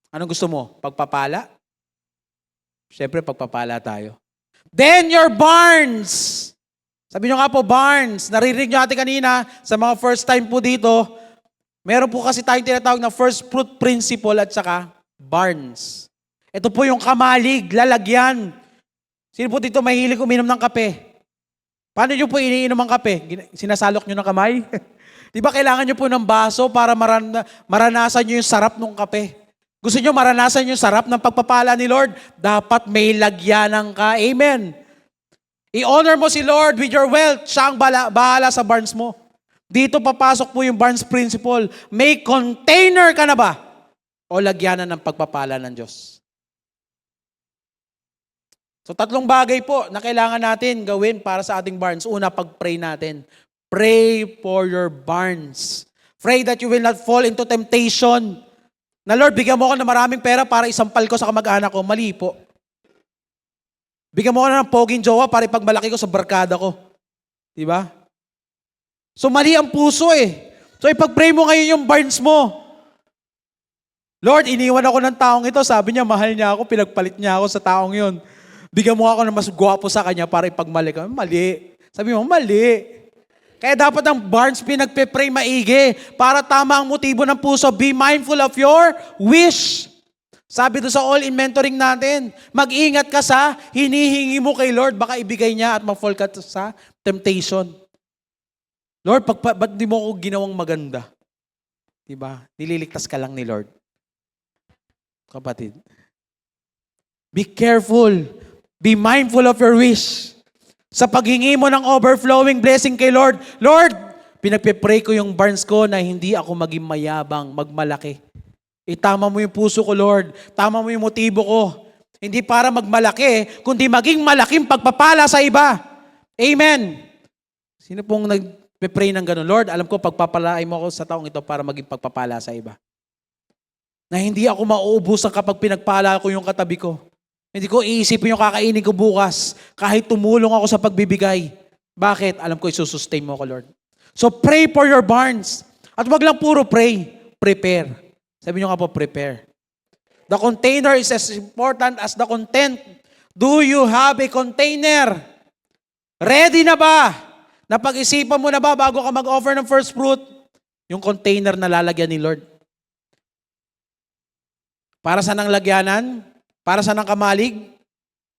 Anong gusto mo? Pagpapala? Siyempre, pagpapala tayo. Then your barns. Sabi nyo nga po, barns. Naririnig nyo natin kanina sa mga first time po dito. Meron po kasi tayong tinatawag na first fruit principle at saka barns. Ito po yung kamalig, lalagyan. Sino po dito mahilig uminom ng kape? Paano nyo po iniinom ang kape? Sinasalok nyo ng kamay? Di ba kailangan nyo po ng baso para maranasan nyo yung sarap ng kape? Gusto nyo maranasan yung sarap ng pagpapala ni Lord? Dapat may lagyanan ka. Amen. I-honor mo si Lord with your wealth. Siya ang bahala sa barns mo. Dito papasok po yung barns principle. May container ka na ba? O lagyanan ng pagpapala ng Diyos? So tatlong bagay po na kailangan natin gawin para sa ating barns. Una, pag-pray natin. Pray for your barns. Pray that you will not fall into temptation. Na Lord, bigyan mo ako ng maraming pera para isampal ko sa kamag-anak ko. Mali po. Bigyan mo ako ng poging jowa para ipagmalaki ko sa barkada ko. Diba? So mali ang puso eh. So ipag-pray mo ngayon yung barns mo. Lord, iniwan ako ng taong ito. Sabi niya, mahal niya ako, pinagpalit niya ako sa taong yun. Bigyan mo ako ng mas gwapo sa kanya para ipagmalik ko. Mali. Sabi mo, mali. Kaya dapat ang barns pinagpe-pray maigi para tama ang motibo ng puso. Be mindful of your wish. Sabi doon sa all-in mentoring natin, mag-ingat ka sa hinihingi mo kay Lord. Baka ibigay niya at ma-fall ka sa temptation. Lord, ba't di mo ako ginawang maganda? Diba? Nililigtas ka lang ni Lord. Kapatid. Be careful. Be mindful of your wish. Sa paghingi mo ng overflowing blessing kay Lord, Lord, pinagpe-pray ko yung barns ko na hindi ako maging mayabang, magmalaki. Itama mo yung puso ko, Lord. Tama mo yung motibo ko. Hindi para magmalaki, kundi maging malaking pagpapala sa iba. Amen. Sino pong nagpe-pray ng gano'n? Lord, alam ko pagpapalain mo ako sa taong ito para maging pagpapala sa iba. Na hindi ako mauubusan kapag pinagpala ko yung katabi ko. Hindi ko iisipin yung kakainin ko bukas kahit tumulong ako sa pagbibigay. Bakit? Alam ko isusustain mo ako, Lord. So pray for your barns. At wag lang puro pray, prepare. Sabi nyo nga po, prepare. The container is as important as the content. Do you have a container? Ready na ba? Napag-isipan mo na ba bago ka mag-offer ng first fruit? Yung container na lalagyan ni Lord. Para saan ang lagyanan? Para saan ang kamalig?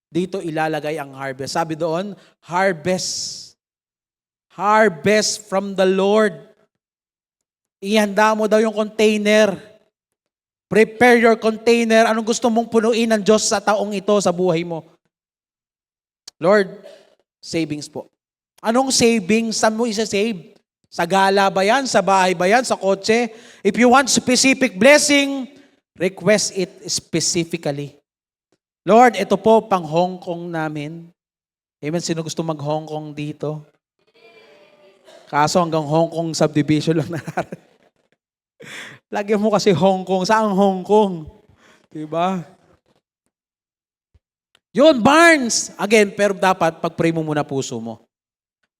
Dito ilalagay ang harvest. Sabi doon, harvest. Harvest from the Lord. Ihanda mo daw yung container. Prepare your container. Anong gusto mong punuin ng Diyos sa taong ito, sa buhay mo? Lord, savings po. Anong savings? Saan mo isa-save? Sa gala ba yan? Sa bahay ba yan? Sa kotse? If you want specific blessing, request it specifically. Lord, ito po pang Hong Kong namin. Amen. Sino gusto mag-Hong Kong dito? Kaso hanggang Hong Kong subdivision lang natin. Lagyan mo kasi Hong Kong. Saan Hong Kong? Diba? Yun, barns. Again, pero dapat pag-pray mo muna puso mo.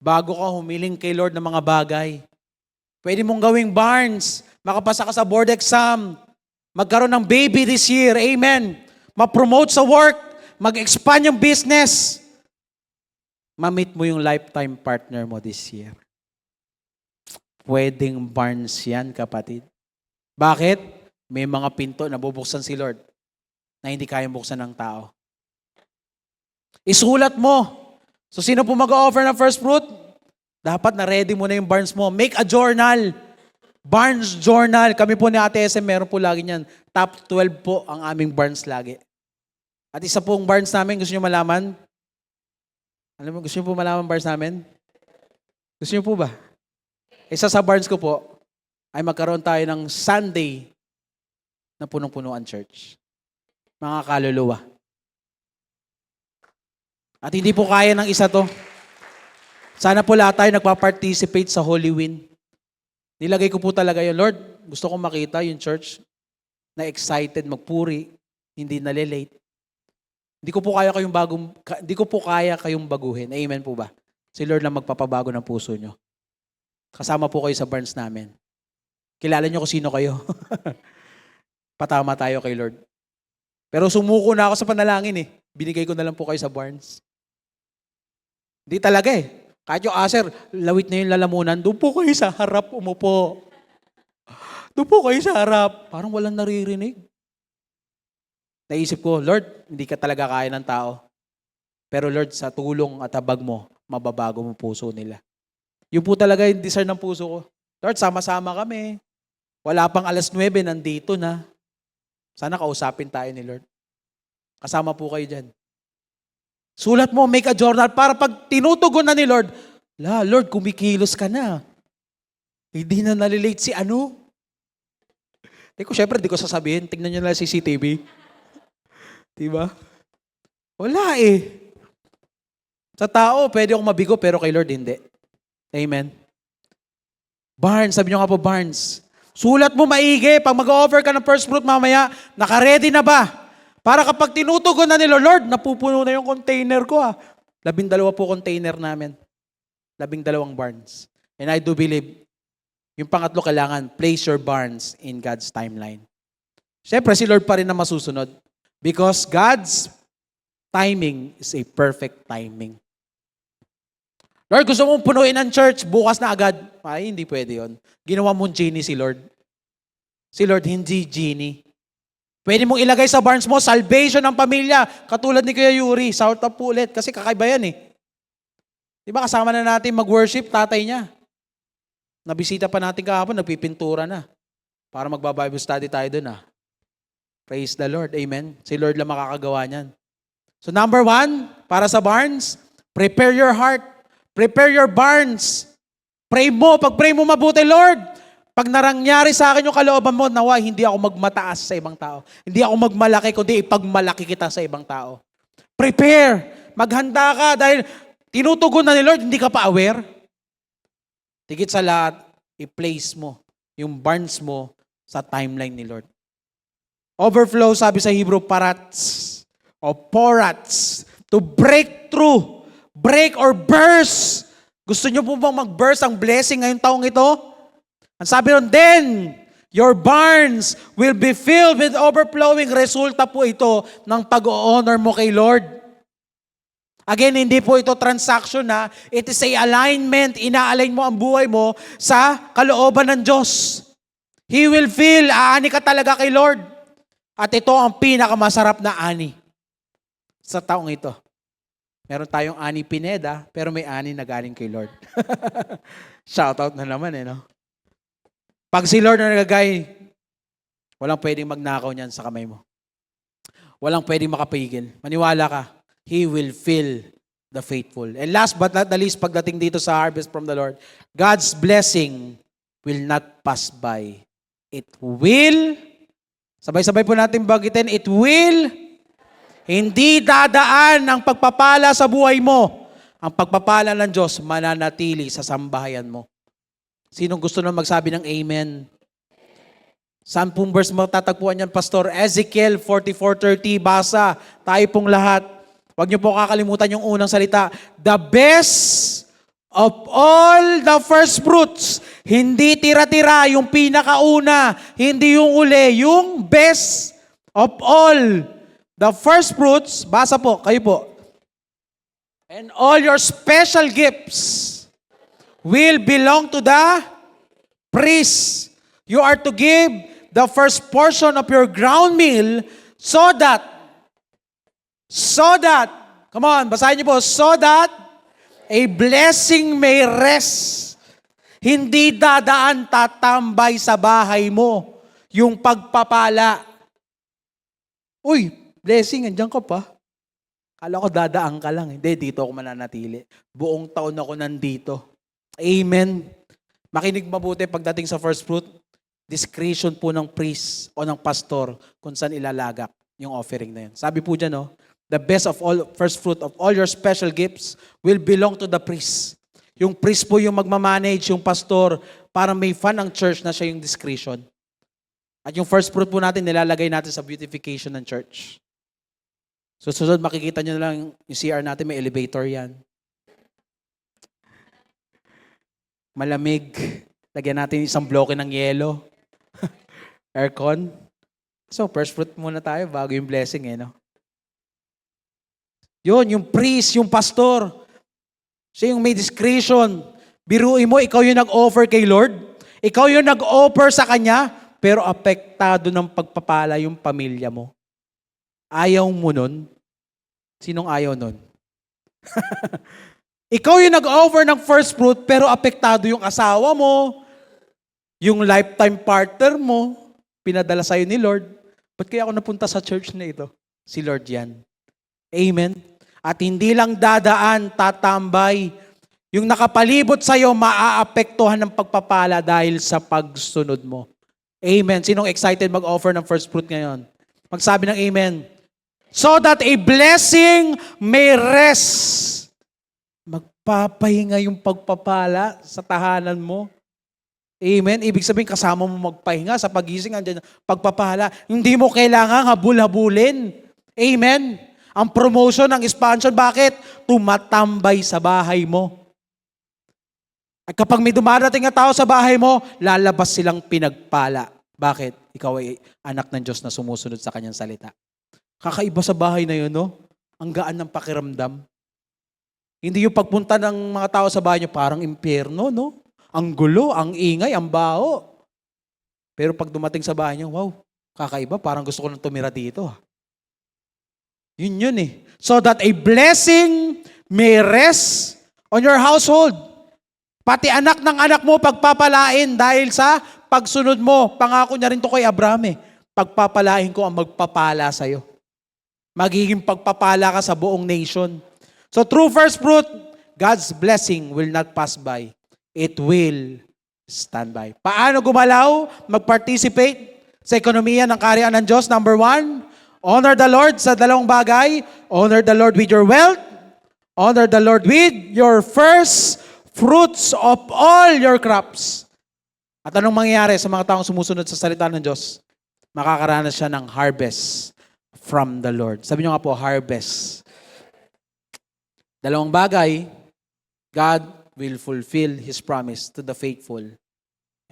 Bago ka humiling kay Lord ng mga bagay. Pwede mong gawing barns makapasa ka sa board exam, magkaroon ng baby this year, amen. Ma-promote sa work, mag-expand yung business, ma-meet mo yung lifetime partner mo this year. Pwedeng Barnes yan, kapatid. Bakit? May mga pinto na bubuksan si Lord na hindi kayang buksan ng tao. Isulat mo. So sino po mag-offer ng first fruit? Dapat na-ready mo na yung Barnes mo. Make a journal. Barnes Journal. Kami po ni Ate SM, meron po lagi niyan. Top 12 po ang aming Barnes lagi. At isa pong Barnes namin, gusto niyo malaman? Alam mo, gusto niyo po malaman Barnes namin? Gusto niyo po ba? Isa sa Barnes ko po, ay magkaroon tayo ng Sunday na punong-punuan church. Mga kaluluwa. At hindi po kaya ng isa to. Sana po lahat tayo nagpa-participate sa Holy Wind. Nilagay ko po talaga yun, Lord, gusto kong makita yung church na excited magpuri, hindi nalilate. Hindi ko po kaya kayong baguhin. Amen po ba? Si Lord lang magpapabago ng puso nyo. Kasama po kayo sa Barnes namin. Kilala nyo kung sino kayo. Patama tayo kay Lord. Pero sumuko na ako sa panalangin eh. Binigay ko na lang po kayo sa Barnes. Hindi talaga eh. Kahit yung aser, lawit na yung lalamunan, doon po kayo sa harap, umupo. Doon po kayo sa harap. Parang walang naririnig. Naisip ko, Lord, hindi ka talaga kaya ng tao. Pero Lord, sa tulong at habag mo, mababago mo puso nila. Yun po talaga yung desire ng puso ko. Lord, sama-sama kami. Wala pang 9:00, nandito na. Sana kausapin tayo ni Lord. Kasama po kayo dyan. Sulat mo, make a journal, para pag tinutugon na ni Lord, Lord, kumikilos ka na. Hindi na nalilate si ano. Syempre, di ko sasabihin, tingnan nyo na CCTV. Diba? Wala eh. Sa tao, pwede akong mabigo, pero kay Lord, hindi. Amen. Barnes, sabi nyo nga po, Barnes. Sulat mo maigi, pag mag-offer ka ng first fruit mamaya, naka-ready na ba? Para kapag tinutugon na nila, Lord, napupuno na yung container ko 12 po container namin. 12 barns. And I do believe, yung pangatlo kailangan, place your barns in God's timeline. Siyempre, si Lord pa rin na masusunod. Because God's timing is a perfect timing. Lord, gusto mong punuin ang church, bukas na agad. Ay, hindi pwede yon. Ginawa mong genie si Lord. Si Lord, hindi genie. Pwede mong ilagay sa barns mo, salvation ng pamilya. Katulad ni Kuya Yuri, shout out po ulit. Kasi kakaiba yan eh. Diba kasama na natin mag-worship, tatay niya. Nabisita pa natin kahapon, nagpipintura na. Para magba-Bible study tayo dun Praise the Lord. Amen. Si Lord lang makakagawa niyan. So number 1, para sa barns, prepare your heart. Prepare your barns. Pray mo. Pag pray mo mabuti, Lord, pag narangyari sa akin yung kalooban mo, nawa, hindi ako magmataas sa ibang tao. Hindi ako magmalaki, kundi ipagmalaki kita sa ibang tao. Prepare. Maghanda ka dahil tinutugon na ni Lord, hindi ka pa aware. Tigit sa lahat, i-place mo yung barns mo sa timeline ni Lord. Overflow, sabi sa Hebrew, parats o porats. To break through. Break or burst. Gusto nyo po bang mag-burst ang blessing ngayong taong ito? Ang sabi ron, then, your barns will be filled with overflowing. Resulta po ito ng pag-o-honor mo kay Lord. Again, hindi po ito transaction It is a alignment. Ina-align mo ang buhay mo sa kalooban ng Diyos. He will fill. Aani ka talaga kay Lord. At ito ang pinakamasarap na ani sa taong ito. Meron tayong ani Pineda, pero may ani na galing kay Lord. Shoutout na naman no? Pag si Lord na nagagay, walang pwedeng magnakaw niyan sa kamay mo. Walang pwedeng makapigil. Maniwala ka, He will fill the faithful. And last but not the least, pagdating dito sa harvest from the Lord, God's blessing will not pass by. It will, sabay-sabay po natin bagitin, it will, hindi dadaan ang pagpapala sa buhay mo. Ang pagpapala ng Diyos mananatili sa sambahayan mo. Sinong gusto na magsabi ng amen? Saan pong verse matatagpuan yan, Pastor? Ezekiel 44:30, basa. Tayo pong lahat. Huwag niyo po kakalimutan yung unang salita. The best of all the first fruits Hindi tira-tira, yung pinakauna, hindi yung uli, yung best of all. The first fruits, basa po, kayo po. And all your special gifts will belong to the priest. You are to give the first portion of your ground meal so that, come on, basahin niyo po, so that a blessing may rest. Hindi dadaan tatambay sa bahay mo yung pagpapala. Uy, blessing, andyan ka pa. Kala ko dadaan ka lang. Hindi, dito ako mananatili. Buong taon ako nandito. Amen. Makinig mabuti pagdating sa first fruit. Discretion po ng priest o ng pastor kung saan ilalagak yung offering na yun. Sabi po dyan, no? The best of all, first fruit of all your special gifts will belong to the priest. Yung priest po yung magmamanage, yung pastor, para may fun ang church na siya yung discretion. At yung first fruit po natin, nilalagay natin sa beautification ng church. So susunod, makikita nyo na lang yung CR natin, may elevator yan. Malamig. Lagyan natin isang bloke ng yelo. Aircon. So first fruit muna tayo bago yung blessing no? Yun, yung priest, yung pastor. Siya yung may discretion. Biruin mo, ikaw yung nag-offer kay Lord. Ikaw yung nag-offer sa Kanya, pero apektado ng pagpapala yung pamilya mo. Ayaw mo nun? Sinong ayaw nun? Ikaw yung nag-offer ng first fruit, pero apektado yung asawa mo, yung lifetime partner mo, pinadala sa'yo ni Lord. Ba't kaya ako napunta sa church na ito? Si Lord yan. Amen. At hindi lang dadaan, tatambay. Yung nakapalibot sa'yo, maaapektuhan ng pagpapala dahil sa pagsunod mo. Amen. Sinong excited mag-offer ng first fruit ngayon? Magsabi ng amen. So that a blessing may rest. Magpapahinga yung pagpapala sa tahanan mo. Amen. Ibig sabihin, kasama mo magpahinga sa pagising, andyan, pagpapala. Hindi mo kailangan habul-habulin. Amen. Ang promotion, ang expansion, bakit? Tumatambay sa bahay mo. At kapag may dumarating na tao sa bahay mo, lalabas silang pinagpala. Bakit? Ikaw ay anak ng Diyos na sumusunod sa kanyang salita. Kakaiba sa bahay na yun, no? Ang gaan ng pakiramdam. Hindi yung pagpunta ng mga tao sa bahay nyo, parang impyerno, no? Ang gulo, ang ingay, ang baho. Pero pag dumating sa bahay nyo, wow, kakaiba, parang gusto ko nang tumira dito. Yun eh. So that a blessing may rest on your household. Pati anak ng anak mo pagpapalain dahil sa pagsunod mo. Pangako niya rin to kay Abraham Pagpapalain ko ang magpapala sa'yo. Magiging pagpapala ka sa buong nation. So through first fruit, God's blessing will not pass by. It will stand by. Paano gumalaw? Mag-participate sa ekonomiya ng kaharian ng Diyos. Number 1, honor the Lord sa dalawang bagay. Honor the Lord with your wealth. Honor the Lord with your first fruits of all your crops. At anong mangyayari sa mga taong sumusunod sa salita ng Diyos? Makakaranas siya ng harvest from the Lord. Sabi niyo nga po, harvest. Dalawang bagay, God will fulfill His promise to the faithful.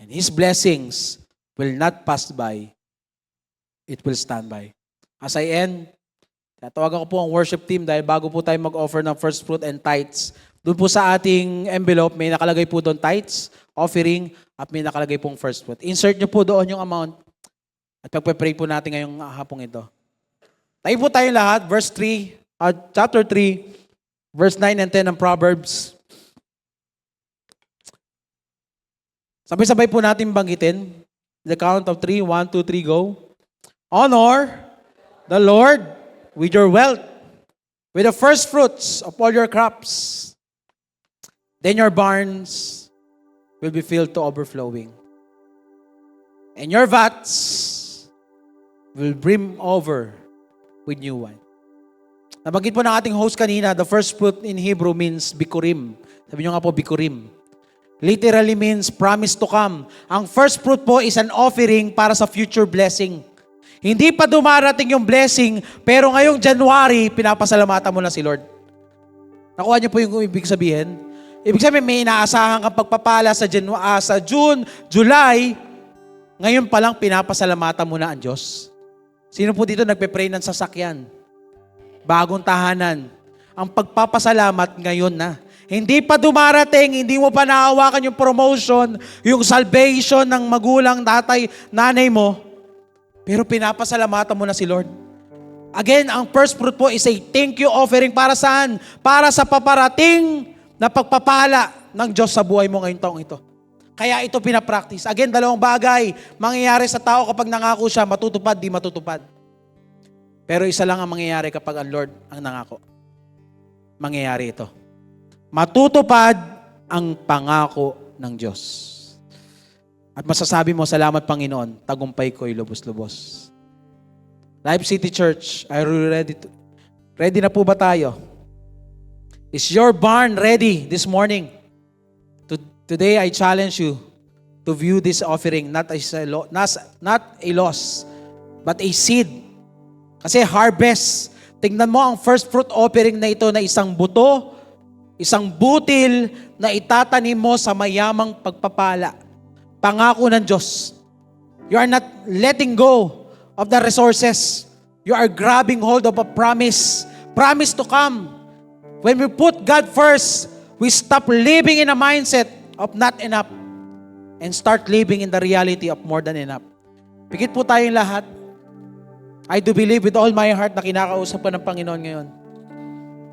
And His blessings will not pass by. It will stand by. As I end, tatawagan ko po ang worship team dahil bago po tayo mag-offer ng first fruit and tithes, doon po sa ating envelope, may nakalagay po doon tithes, offering, at may nakalagay pong first fruit. Insert nyo po doon yung amount at pagpe-pray po natin ngayong hapong ito. Tayo po tayo lahat, chapter 3, verse 9 and 10 ng Proverbs. Sabay-sabay po natin banggitin. The count of 3, 1, 2, 3, go. Honor the Lord with your wealth, with the first fruits of all your crops. Then your barns will be filled to overflowing. And your vats will brim over with new wine. Nabanggit po ng ating host kanina, the first fruit in Hebrew means bikurim. Sabi nyo nga po, bikurim. Literally means promise to come. Ang first fruit po is an offering para sa future blessing. Hindi pa dumarating yung blessing, pero ngayong January, pinapasalamatan mo na si Lord. Nakuha niyo po yung ibig sabihin? Ibig sabihin, may inaasahan kang pagpapala sa June, July, ngayon pa lang pinapasalamatan mo na ang Diyos. Sino po dito nagpe-pray ng sasakyan? Bagong tahanan. Ang pagpapasalamat ngayon na. Hindi pa dumarating, hindi mo pa naawakan yung promotion, yung salvation ng magulang, tatay, nanay mo, pero pinapasalamatan mo na si Lord. Again, ang first fruit po is a thank you offering para saan? Para sa paparating na pagpapala ng Diyos sa buhay mo ngayong taong ito. Kaya ito pinapractice. Again, dalawang bagay mangyayari sa tao kapag nangako siya, matutupad, di matutupad. Pero isa lang ang mangyayari kapag ang Lord ang nangako. Mangyayari ito. Matutupad ang pangako ng Diyos. At masasabi mo, salamat Panginoon, tagumpay ko'y lubos-lubos. Life City Church, are you ready? Ready na po ba tayo? Is your barn ready this morning? Today, I challenge you to view this offering not a loss, but a seed. Kasi harvest. Tingnan mo ang first fruit offering na ito na isang buto, isang butil na itatanim mo sa mayamang pagpapala. Pangako ng Diyos. You are not letting go of the resources. You are grabbing hold of a promise. Promise to come. When we put God first, we stop living in a mindset of not enough and start living in the reality of more than enough. Pikit po tayong lahat. I do believe with all my heart na kinakausap ka ng Panginoon ngayon.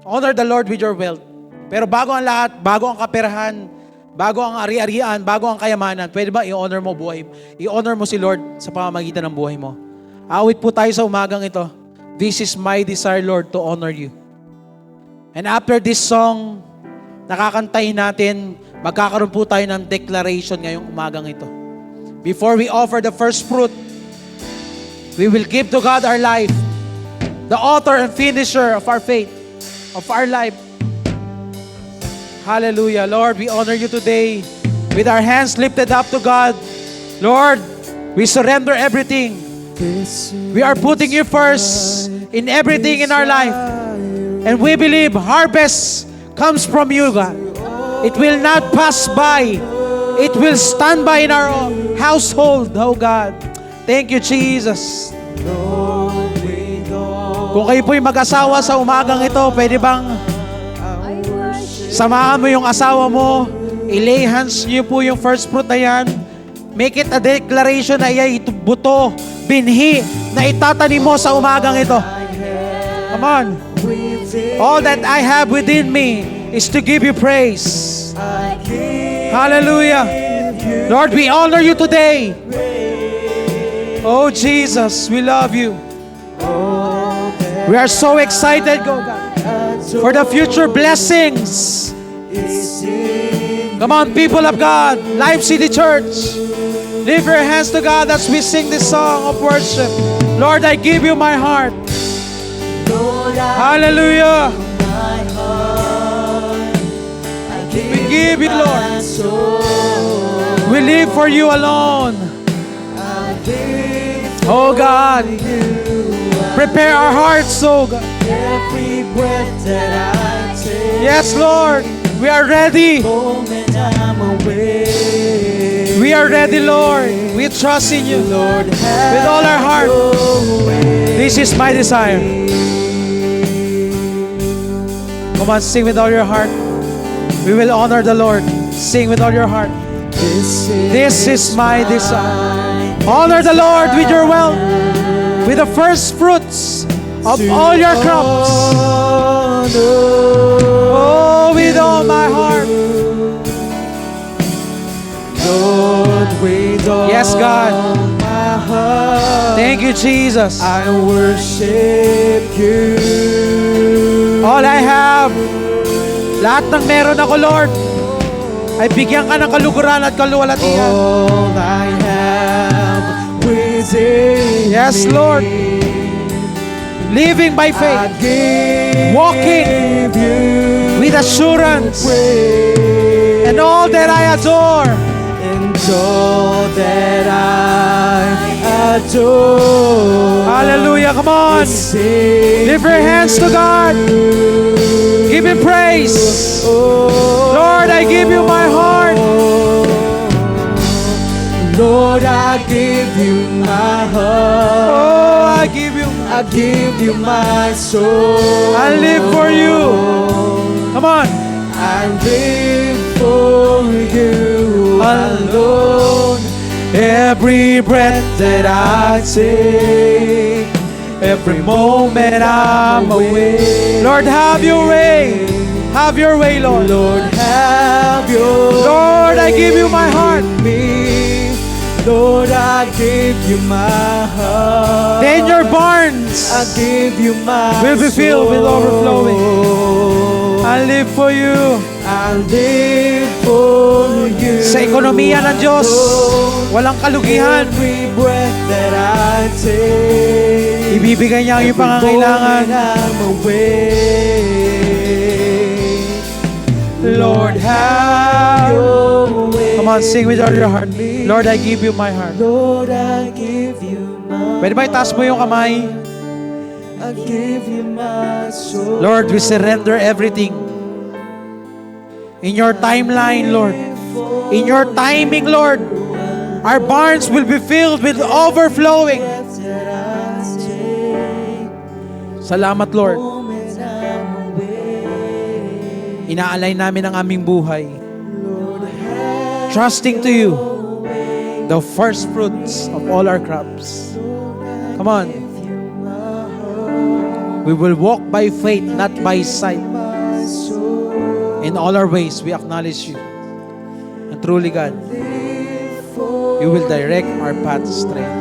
Honor the Lord with your wealth. Pero bago ang lahat, bago ang kaperahan, bago ang ari-arian, bago ang kayamanan, pwede ba i-honor mo buhay? I-honor mo si Lord sa pamamagitan ng buhay mo. Awit po tayo sa umagang ito. This is my desire, Lord, to honor you. And after this song, nakakantahin natin, magkakaroon po tayo ng declaration ngayong umagang ito. Before we offer the first fruit, we will give to God our life, the author and finisher of our faith, of our life. Hallelujah. Lord, we honor you today with our hands lifted up to God. Lord, we surrender everything. We are putting you first in everything in our life. And we believe harvest comes from you, God. It will not pass by. It will stand by in our household, oh God. Thank you, Jesus. Kung kayo po'y mag-asawa sa umagang ito, pwede bang samahan mo yung asawa mo, i-lay hands niyo po yung first fruit na yan, make it a declaration na ito buto, binhi, na itatanim mo sa umagang ito. Come on. All that I have within me is to give you praise. Hallelujah. Lord, we honor you today. Oh Jesus, we love you. We are so excited, God, for the future blessings. Come on, people of God, Life City Church, lift your hands to God as we sing this song of worship. Lord, I give you my heart. Hallelujah. We give you, Lord. We live for you alone. Oh God, prepare our hearts, oh God. Every breath that I take. Yes, Lord, we are ready. Moment I'm away. We are ready, Lord. We trust in you, Lord, with all our heart. This is my desire. Come on, sing with all your heart. We will honor the Lord. Sing with all your heart. This is my desire. Honor the Lord with your wealth, with the first fruits of all your crops. Oh, with all my heart. Lord, with all Yes, God. my heart, Thank you, Jesus. I worship you. All I have, lahat ng meron ako, Lord, ay bigyan ka ng kaluguran at kaluwalhatian. All I have within Yes, me, Lord. Living by I faith, give walking you with assurance, praise. and all that I adore. And all that I adore. Hallelujah, come on. Sing Lift your hands to God. Give Him praise. Lord, I give you my heart. Lord, I give you my heart. Oh, I give you my soul. I live for you. Come on. I live for you alone. Every breath that I take, every moment I'm awake. Lord, have your way. Have your way, Lord. Lord, have your Lord, I give you my heart. me. Lord, I give you my heart. Then your barns I give you my will be filled with overflowing. soul. I live for you. I live for you. Sa ekonomiya ng Diyos, walang kalugihan. Every breath that I take, Ibibigay niya ang iyong every pangangailangan. moment I'm awake. Lord, have your way. Come on, sing with all your heart. Lord, I give you my heart. Lord, I give you my Pwede ba itaas mo yung kamay? I give you my soul. Lord, we surrender everything. In your timeline, Lord. In your timing, Lord. Our barns will be filled with overflowing. Salamat, Lord. Inaalay namin ang aming buhay. Trusting to you, the first fruits of all our crops. Come on. We will walk by faith, not by sight. In all our ways, we acknowledge you. And truly, God, you will direct our path straight.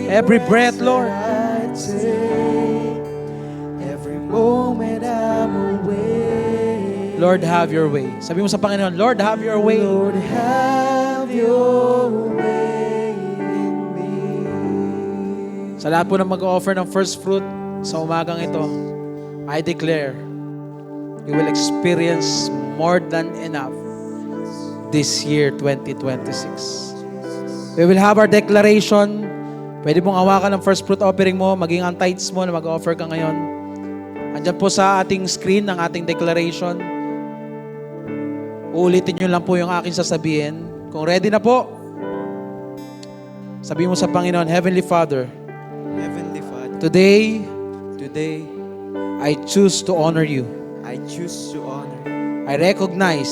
Every breath, Lord. Every moment I'm awake. Lord, have your way. Sabi mo sa Panginoon, Lord, have your way. Lord, have your way in me. Sa lahat po na mag-offer ng first fruit sa umagang ito, I declare, you will experience more than enough this year, 2026. We will have our declaration. Pwede mong hawakan ng first fruit offering mo, maging ang tithes mo na mag-offer ka ngayon. Andyan po sa ating screen ang ating declaration. Uulitin nyo lang po yung aking sasabihin. Kung ready na po, sabihin mo sa Panginoon, Heavenly Father, Heavenly Father, today, today I choose to honor you. I choose to honor you. I recognize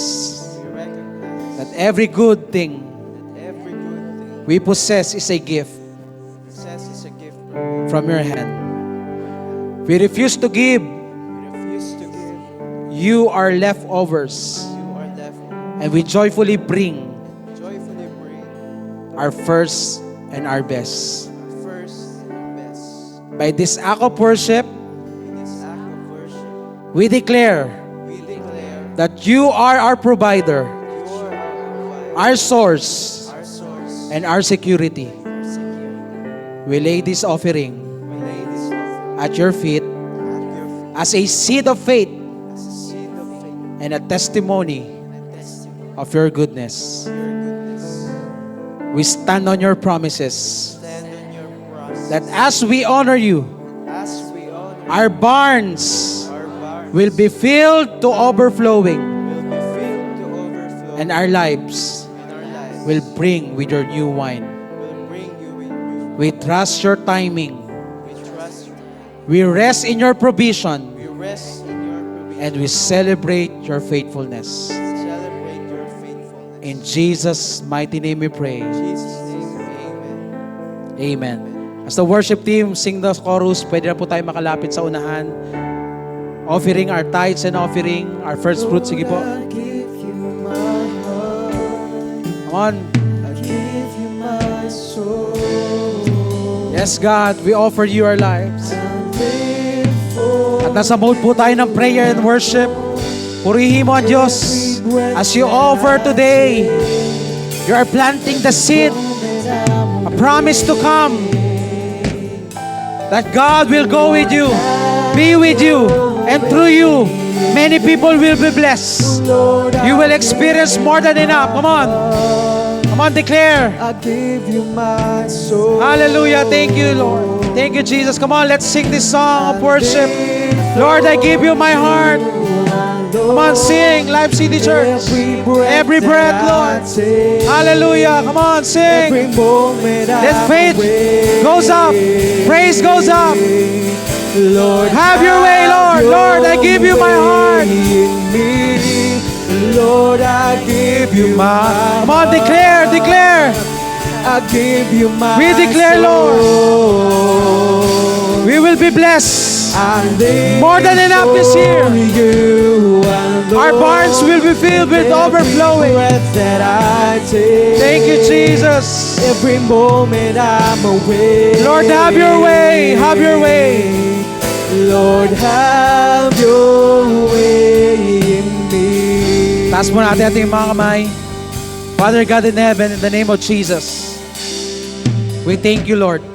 We recognize that every good thing that every good thing we possess is a gift says is a gift from your hand. We refuse to give we refuse to give. you our leftovers, You are left and we joyfully bring joyfully bring our first and our best. our first and best. By this act of worship, In this act of worship, we declare we declare that you are our provider, you are our provider, our source, our source, and our security. our security. We lay this offering We lay this offering at your feet at your feet as a seed of faith as a seed of faith and a testimony and a testimony of your goodness. of your goodness. We stand on your promises Stand on your promise. that as we honor you, As we honor our barns our barns will be filled to overflowing, will be filled to overflow, and our lives and our lives will bring with your new wine. will bring you in new. We trust your timing. We trust you. We rest in your provision, We rest in your provision. and we celebrate your faithfulness. Celebrate your faithfulness. In Jesus' mighty name we pray. In Jesus' name, amen. Amen. As the worship team sing the chorus, pwede na po tayo makalapit sa unahan. Offering our tithes and offering our first fruit. Sige po. I give you my heart. Come on. I give you my soul. Yes, God, we offer you our lives. I live for At nasa mode po tayo ng prayer and worship. Purihin mo ang Diyos. As you offer today, you are planting the seed, a promise to come. That God will go with you, be with you, and through you, many people will be blessed. You will experience more than enough. Come on. Come on, declare. I give you my soul. Hallelujah. Thank you, Lord. Thank you, Jesus. Come on, let's sing this song of worship. Lord, I give you my heart. Come on, sing, Life City Church. Every breath, Lord. Hallelujah. Come on, sing. Every moment Let faith goes up. Praise goes up. Lord, Have your way, Lord. Lord, I give you my heart. in me. Lord, I give you my Come on, declare, declare. I give you my We declare, Lord. soul. We will be blessed. I'm living More than enough this year. for you alone. Our barns will be filled with overflowing. Every breath that I take. Thank you, Jesus. Every moment I'm away. Lord, have your way. Have your way. Lord, have your way in me. Taas mo natin ating mga kamay. Father God in heaven, in the name of Jesus, we thank you, Lord.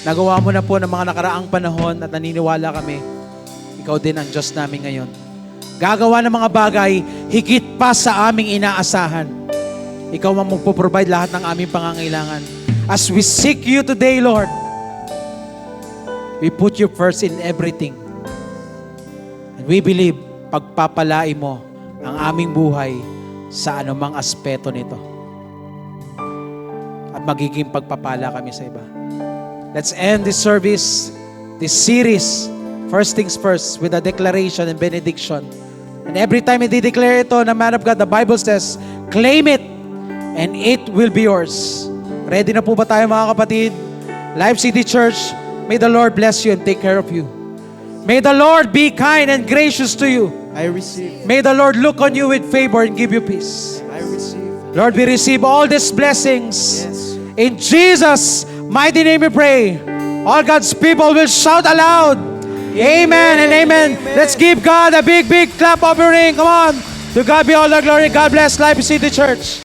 Nagawa mo na po ng mga nakaraang panahon at naniniwala kami, ikaw din ang Diyos namin ngayon. Gagawa ng mga bagay higit pa sa aming inaasahan. Ikaw ang magpo-provide lahat ng aming pangangailangan. As we seek you today, Lord, we put you first in everything. And we believe, pagpapalain mo ang aming buhay sa anumang aspeto nito. At magiging pagpapala kami sa iba. Let's end this service, this series, first things first, with a declaration and benediction. And every time I declare ito na man of God, the Bible says, claim it, and it will be yours. Ready na po ba tayo mga kapatid? Life City Church, may the Lord bless you and take care of you. May the Lord be kind and gracious to you. I receive. May the Lord look on you with favor and give you peace. I receive. Lord, we receive all these blessings. Yes. In Jesus' mighty name we pray. All God's people will shout aloud. Amen and amen. Let's give God a big, big clap offering. Come on. To God be all the glory. God bless Life City Church.